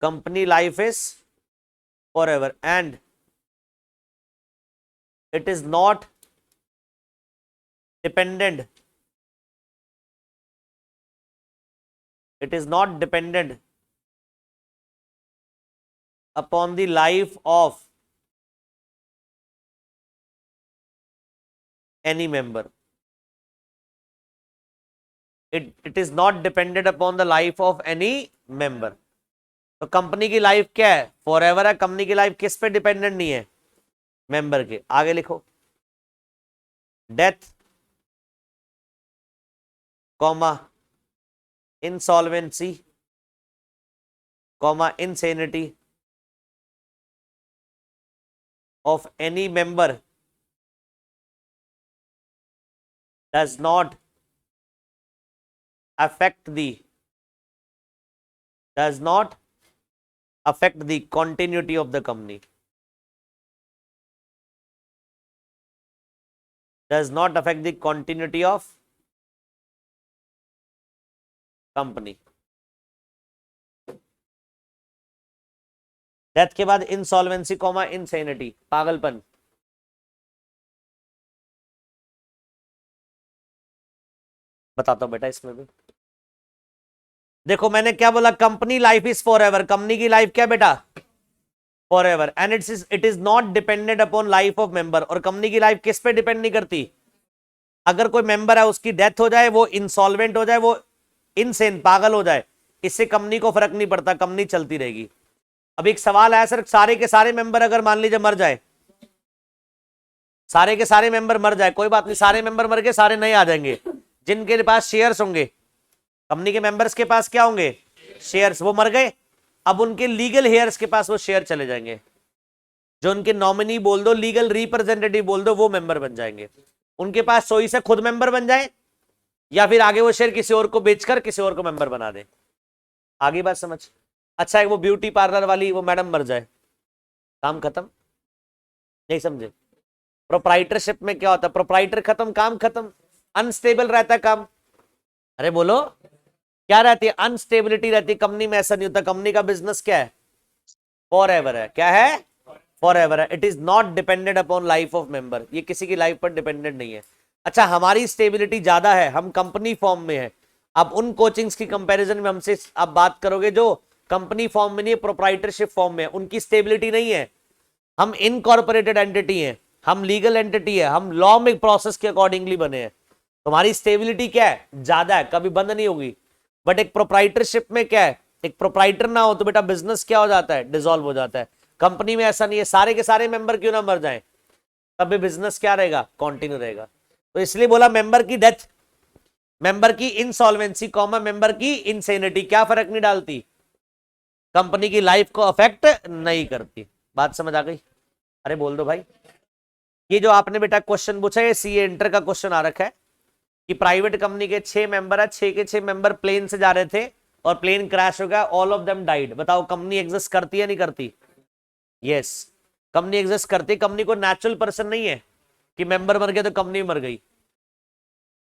Company life is for ever and it is not dependent, it is not dependent upon the life of any member. It is not dependent upon the life of any member. तो company की life क्या है? Forever है। Company की life किस पे dependent नहीं है? मेंबर के। आगे लिखो, death comma insolvency, comma insanity of any member does not affect the continuity of the company. Does not affect the continuity of company. Death के बाद इंसॉल्वेंसी कॉमा इनसेनिटी, पागलपन। बताता हूं बेटा इसमें भी। देखो मैंने क्या बोला, company life is for ever. Company की लाइफ क्या बेटा? For ever and it is not dependent upon life of member. और कंपनी की लाइफ किस पे डिपेंड नहीं करती? अगर कोई मेंबर है उसकी डेथ हो जाए, वो इंसॉल्वेंट हो जाए, वो इनसेन पागल हो जाए, इससे कंपनी को फर्क नहीं पड़ता, कंपनी चलती रहेगी। अब एक सवाल आया सर, सारे के सारे मेंबर अगर मान लीजिए मर जाए, सारे के सारे मेंबर मर जाए, कोई बात नहीं, सारे मेंबर मर गए, सारे नए आ जाएंगे। जिनके पास शेयर्स होंगे, कंपनी के मेंबर्स के पास क्या होंगे? शेयर्स। वो मर गए, अब उनके लीगल हेयर्स के पास वो शेयर चले जाएंगे। जो उनके नॉमिनी बोल दो, लीगल रिप्रेजेंटेटिव बोल दो, वो मेंबर बन जाएंगे। उनके पास चॉइस है, खुद मेंबर बन जाए या फिर आगे वो शेयर किसी और को बेचकर किसी और को मेंबर बना दे। आगे बात समझ? अच्छा है वो ब्यूटी पार्लर वाली वो मैडम मर जाए, काम खत्म? नहीं समझे? प्रोप्राइटरशिप में क्या होता है? प्रोप्राइटर खत्म, काम खत्म। अनस्टेबल रहता है काम। अरे बोलो, क्या रहती है? अनस्टेबिलिटी रहती है। कंपनी में ऐसा नहीं होता। कंपनी का बिजनेस क्या है? फॉर एवर है। क्या है? फॉर एवर है। It is not dependent upon life of member. ये किसी की लाइफ पर डिपेंडेंट नहीं है। अच्छा, हमारी स्टेबिलिटी ज्यादा है, हम कंपनी फॉर्म में है। अब उन कोचिंग्स की कंपैरिजन में हमसे आप बात करोगे जो कंपनी फॉर्म में नहीं है, प्रोप्राइटरशिप फॉर्म में है, उनकी स्टेबिलिटी नहीं है। हम इनकॉर्पोरेटेड एंटिटी हैं, हम लीगल एंटिटी है, हम लॉ में प्रोसेस के अकॉर्डिंगली बने हैं। तुम्हारी स्टेबिलिटी क्या है? ज्यादा है, कभी बंद नहीं होगी। बट एक प्रोप्राइटरशिप में क्या है? एक प्रोप्राइटर ना हो तो बेटा बिजनेस क्या हो जाता है? डिसॉल्व हो जाता है। कंपनी में ऐसा नहीं है, सारे के सारे मेंबर क्यों ना मर जाएं, तब भी बिजनेस क्या रहेगा? कंटिन्यू रहेगा। तो इसलिए बोला मेंबर की डेथ, मेंबर की इंसॉल्वेंसी कॉमा मेंबर की इंसेनिटी क्या फर्क नहीं डालती, कंपनी की लाइफ को अफेक्ट नहीं करती। बात समझ आ गई? अरे बोल दो भाई। ये जो आपने बेटा क्वेश्चन पूछा है सीए इंटर का क्वेश्चन आ रखा है कि प्राइवेट कंपनी के 6 मेंबर है, 6 के 6 मेंबर प्लेन से जा रहे थे और प्लेन क्रैश हो गया, ऑल ऑफ देम डाइड। बताओ कंपनी एग्जिस्ट करती है नहीं करती? यस, कंपनी एग्जिस्ट करती है। कंपनी को नेचुरल पर्सन नहीं है कि मेंबर मर गया तो कंपनी मर गई।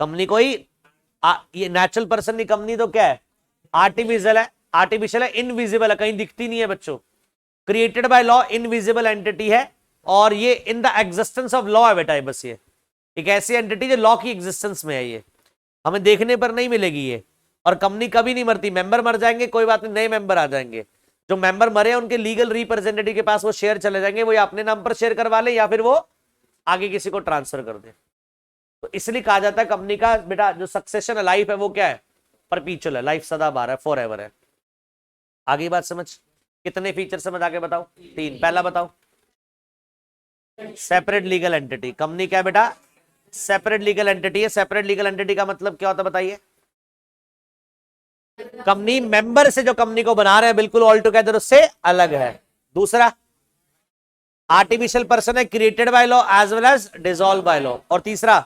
कंपनी कोई ये नेचुरल पर्सन नहीं, कंपनी तो क्या है? आर्टिफिशियल है। आर्टिफिशियल है, इनविजिबल है, कहीं दिखती नहीं है बच्चों। Created by law, invisible entity है और ये in the existence of law है बेटा। बस ये एक ऐसी एंटिटी जो लॉ की एग्जिस्टेंस में है, ये हमें देखने पर नहीं मिलेगी ये। और कंपनी कभी नहीं मरती, मेंबर मर जाएंगे कोई बात नहीं, नए मेंबर आ जाएंगे। जो मेंबर मरे हैं उनके लीगल रिप्रेजेंटेटिव के पास वो शेयर चले जाएंगे, वो या अपने नाम पर शेयर करवा ले या फिर वो आगे किसी को ट्रांसफर कर दे। तो इसलिए कहा जाता है कंपनी का बेटा जो सक्सेशन लाइफ है वो क्या है? परपीचुअल है, लाइफ सदाबहार है, फॉर एवर है। आगे बात समझ? कितने फीचर समझ आगे बताओ? 3। पहला बताओ, सेपरेट लीगल एंटिटी। कंपनी क्या है बेटा? सेपरेट लीगल एंटिटी है। सेपरेट लीगल एंटिटी का मतलब क्या होता है बताइए? कंपनी मेंबर से जो कंपनी को बना रहे हैं बिल्कुल ऑल टुगेदर उससे अलग है। दूसरा, आर्टिफिशियल पर्सन है, created by law as well as dissolve by law. और तीसरा,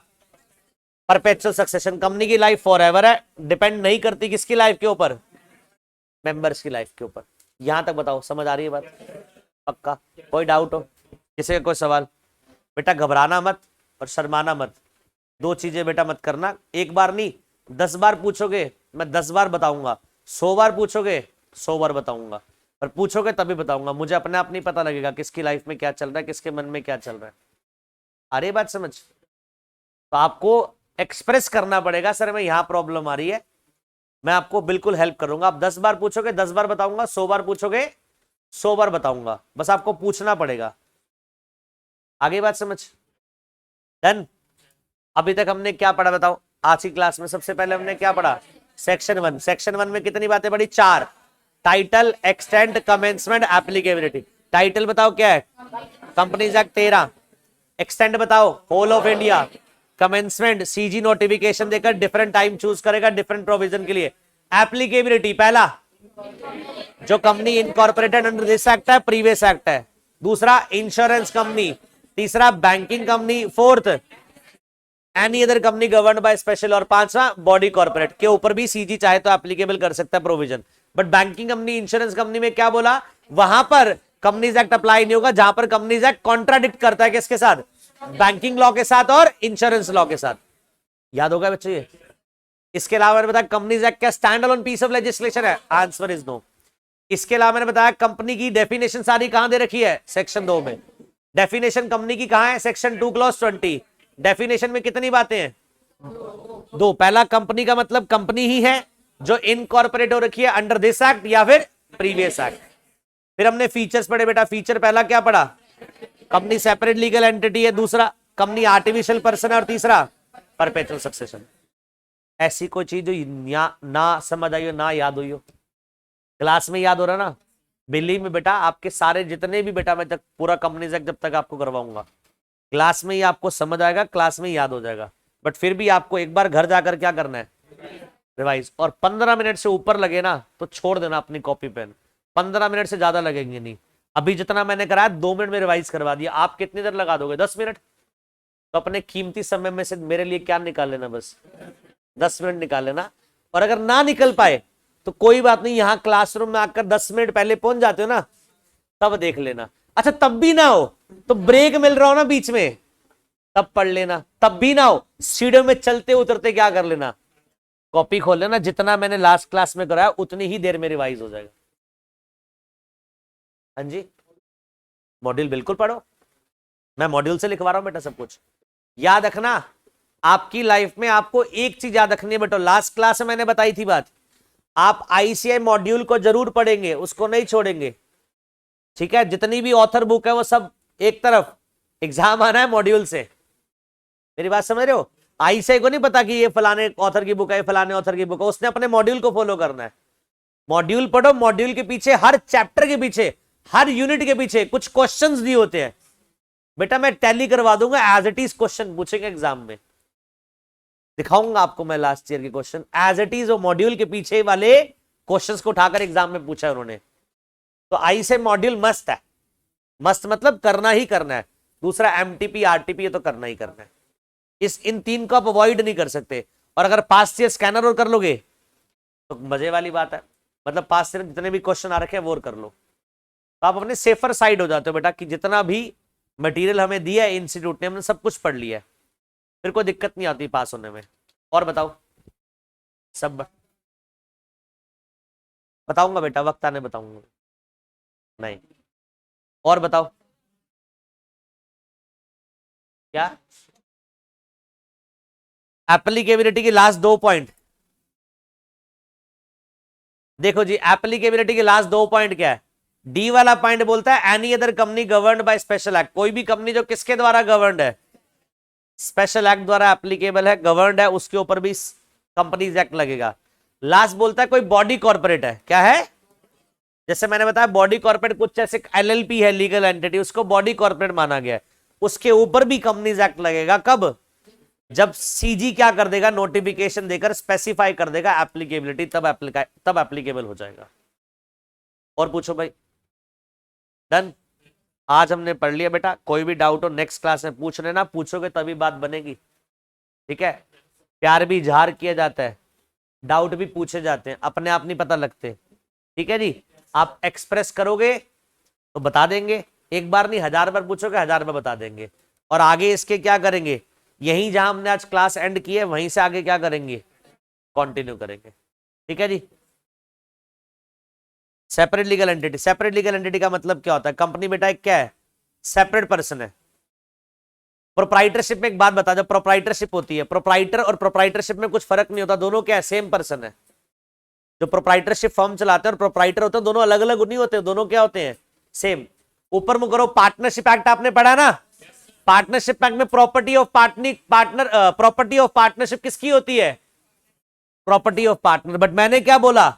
परपेचुअल सक्सेशन। कंपनी की लाइफ फॉर एवर है, डिपेंड नहीं करती किसकी लाइफ के ऊपर? मेंबर्स की लाइफ के ऊपर। यहां तक बताओ, समझ आ रही है बात? पक्का? कोई डाउट हो किसी का? कोई सवाल? बेटा घबराना मत और शर्माना मत, 2 चीजें बेटा मत करना। एक बार नहीं 10 बार पूछोगे मैं 10 बार बताऊंगा, 100 बार पूछोगे 100 बार बताऊंगा, पर पूछोगे तभी बताऊंगा। मुझे अपने आप नहीं पता लगेगा किसकी लाइफ में क्या चल रहा है, किसके मन में क्या चल रहा है। आ रही बात समझ? तो आपको एक्सप्रेस करना पड़ेगा, सर मैं यहां प्रॉब्लम आ रही है, मैं आपको बिल्कुल हेल्प करूंगा। आप 10 बार पूछोगे 10 बार बताऊंगा, 100 बार पूछोगे 100 बार बताऊंगा, बस आपको पूछना पड़ेगा। आगे बात समझ? डन? अभी तक हमने क्या पढ़ा बताओ? आज की क्लास में सबसे पहले हमने क्या पढ़ा? सेक्शन 1। सेक्शन 1 में कितनी बातें पढ़ी? 4। Title, extent, commencement, applicability. Title बताओ क्या है? Companies act 13। एक्सटेंट बताओ whole of India. Commencement CG notification देकर डिफरेंट टाइम चूज करेगा डिफरेंट प्रोविजन के लिए। एप्लीकेबिलिटी, पहला जो company incorporated under this act है, प्रीवियस एक्ट है। दूसरा, इंश्योरेंस कंपनी। तीसरा, banking company. Fourth, any other company governed by special. और पांचवा, बॉडी कॉर्पोरेट के ऊपर भी सीजी चाहे तो एप्लीकेबल कर सकता है provision. But banking company, insurance company में क्या बोला? वहां पर कंपनीज एक्ट अप्लाई नहीं होगा जहां पर कंपनीज एक्ट कॉन्ट्राडिक्ट करता है किसके साथ? बैंकिंग लॉ के साथ और इंश्योरेंस लॉ के साथ। याद होगा बच्चों ये? इसके अलावा मैंने बताया कंपनीज एक्ट क्या stand alone piece of legislation है? Answer is no. इसके अलावा मैंने बताया कंपनी की डेफिनेशन सारी कहां दे रखी है? सेक्शन 2 में। डेफिनेशन कंपनी की कहां है? Section 2 clause 20। डेफिनेशन में कितनी बातें हैं? 2। पहला, कंपनी का मतलब कंपनी ही है जो इनकॉर्पोरेट हो रखी है अंडर दिस एक्ट या फिर प्रीवियस एक्ट। फिर हमने फीचर्स पढ़े बेटा। फीचर पहला क्या पढ़ा? कंपनी सेपरेट लीगल एंटिटी है। दूसरा, कंपनी आर्टिफिशियल पर्सन है। और तीसरा, परपेचुअल सक्सेशन। ऐसी कोई चीज जो ना समझ आई हो, ना याद हुई हो, क्लास में याद हो रहा ना? बिलीव में बेटा आपके सारे जितने भी बेटा मैं तक पूरा कंपनीज एक्ट जब तक आपको करवाऊंगा क्लास में ही आपको समझ आएगा, क्लास में ही याद हो जाएगा। बट फिर भी आपको एक बार घर जाकर क्या करना है? रिवाइज। और 15 मिनट से ऊपर लगे ना तो छोड़ देना अपनी कॉपी पेन। 15 मिनट से ज्यादा लगेंगे नहीं। अभी जितना मैंने कराया 2 मिनट में रिवाइज करवा दिया। आप कितनी देर लगा दोगे? 10 मिनट। तो अपने कीमती समय में से मेरे लिए क्या निकाल लेना? बस 10 मिनट निकाल लेना। और अगर ना निकल पाए तो कोई बात नहीं, यहां क्लासरूम में आकर 10 मिनट पहले पहुंच जाते हो ना, तब देख लेना। अच्छा तब भी ना हो तो ब्रेक मिल रहा हो ना बीच में, तब पढ़ लेना। तब भी ना हो, सीढ़ियों में चलते उतरते क्या कर लेना? कॉपी खोल लेना। जितना मैंने लास्ट क्लास में कराया उतनी ही देर में रिवाइज हो जाएगा। हाँ जी, मॉड्यूल बिल्कुल पढ़ो। मैं मॉड्यूल से लिखवा रहा हूं बेटा सब कुछ। याद रखना, आपकी लाइफ में आपको एक चीज याद रखनी है बेटा। लास्ट क्लास में मैंने बताई थी बात, आप आईसीआई मॉड्यूल को जरूर पढ़ेंगे, उसको नहीं छोड़ेंगे। ठीक है, जितनी भी ऑथर बुक है वो सब एक तरफ, एग्जाम आना है मॉड्यूल से। मेरी बात समझ रहे हो? आईसीआई को नहीं पता कि ये फलाने ऑथर की बुक है, फलाने ऑथर की बुक है, उसने अपने मॉड्यूल को फॉलो करना है। मॉड्यूल पढ़ो, मॉड्यूल के पीछे, हर चैप्टर के पीछे, हर यूनिट के पीछे कुछ क्वेश्चंस दिए होते हैं बेटा। मैं टैली करवा दूंगा, एज इट इज क्वेश्चन पूछेंगे एग्जाम में। दिखाऊंगा आपको मैं लास्ट ईयर के क्वेश्चन एज इट इज, वो मॉड्यूल के पीछे वाले क्वेश्चंस को उठाकर एग्जाम में पूछा है उन्होंने। तो आई से मॉड्यूल मस्त है, मस्त मतलब करना ही करना है। दूसरा एमटीपी आरटीपी ये तो करना ही करना है, इन तीन को आप अवॉइड नहीं कर सकते। और अगर पास्ट ईयर स्कैनर और कर लोगे तो मजे वाली बात है, मतलब पास्ट ईयर जितने भी क्वेश्चन आ रखे हैं वो और कर लो, तो आप अपने सेफर साइड हो जाते हो बेटा कि जितना भी मटेरियल हमें दिया है इंस्टीट्यूट ने, हमने सब कुछ पढ़ लिया है, फिर कोई दिक्कत नहीं आती पास होने में। और बताओ सब बताऊंगा बेटा, वक्त आने बताऊंगा। नहीं और बताओ क्या एप्लीकेबिलिटी के लास्ट 2 पॉइंट देखो जी। एप्लीकेबिलिटी के लास्ट 2 पॉइंट क्या है? डी वाला पॉइंट बोलता है any other company governed by special act, कोई भी कंपनी जो किसके द्वारा गवर्न्ड है, स्पेशल एक्ट द्वारा एप्लीकेबल है, गवर्न्ड है, उसके ऊपर भी कंपनीज एक्ट लगेगा। लास्ट बोलता है कोई बॉडी कॉर्पोरेट है, क्या है? जैसे मैंने बताया बॉडी कॉर्पोरेट कुछ जैसे एलएलपी है लीगल एंटिटी, उसको बॉडी कॉर्पोरेट माना गया है, उसके ऊपर भी कंपनीज एक्ट लगेगा। कब? जब सीजी क्या कर देगा, नोटिफिकेशन देकर स्पेसिफाई कर देगा एप्लीकेबिलिटी, तब एप्लीकेबल हो जाएगा। और पूछो भाई। डन। आज हमने पढ़ लिया बेटा, कोई भी डाउट हो नेक्स्ट क्लास में पूछ लेना, पूछोगे तभी बात बनेगी, ठीक है? प्यार भी इजहार किया जाता है, डाउट भी पूछे जाते हैं, अपने आप नहीं पता लगते, ठीक है जी? आप एक्सप्रेस करोगे तो बता देंगे, एक बार नहीं 1000 बार पूछोगे 1000 बार बता देंगे। और आगे इसके क्या करेंगे, यहीं जहां हमने आज क्लास एंड की है वहीं से आगे क्या करेंगे, कंटिन्यू करेंगे, ठीक है जी? Separate legal entity, separate legal entity का मतलब क्या होता है? कंपनी बेटा एक क्या है, सेपरेट पर्सन है। प्रोप्राइटरशिप में एक बात बता, जब प्रोप्राइटरशिप होती है, प्रोप्राइटर और प्रोप्राइटरशिप में कुछ फर्क नहीं होता, दोनों क्या है, सेम पर्सन है। जो प्रोप्राइटरशिप फर्म चलाते हैं और प्रोप्राइटर होते हैं, दोनों अलग अलग नहीं होते, दोनों क्या होते हैं, सेम। ऊपर मुंह करो, पार्टनरशिप एक्ट आपने पढ़ा ना? पार्टनरशिप एक्ट में property of property of partnership किसकी होती है? Property of partner. बट मैंने क्या बोला,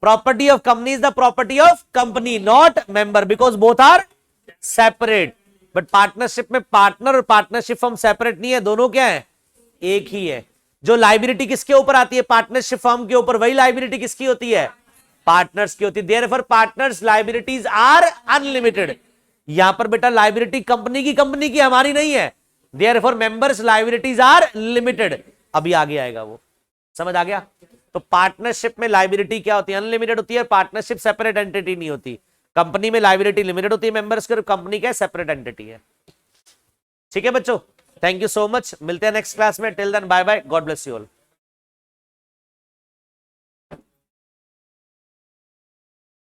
property of company is the property of company, not member, because both are separate. But partnership में पार्टनर और पार्टनरशिप फर्म सेपरेट नहीं है, दोनों क्या है, एक ही है। जो लाइबिलिटी किसके ऊपर आती है, पार्टनरशिप फर्म के ऊपर, वही लाइबिलिटी किसकी होती है, पार्टनर्स की होती है। Therefore partners liabilities are unlimited. यहां पर बेटा लाइबिलिटी कंपनी की हमारी नहीं है, therefore members liabilities are limited. अभी आगे आएगा वो, समझ आ गया? तो पार्टनरशिप में लाइबिलिटी क्या होती है, अनलिमिटेड होती है। पार्टनरशिप सेपरेट एंटिटी नहीं होती। कंपनी में लाइबिलिटी लिमिटेड होती है मेंबर्स की, कंपनी क्या सेपरेट एंटिटी है, ठीक है बच्चों? थैंक यू सो मच, मिलते हैं नेक्स्ट क्लास में। Till then bye bye, God bless you all.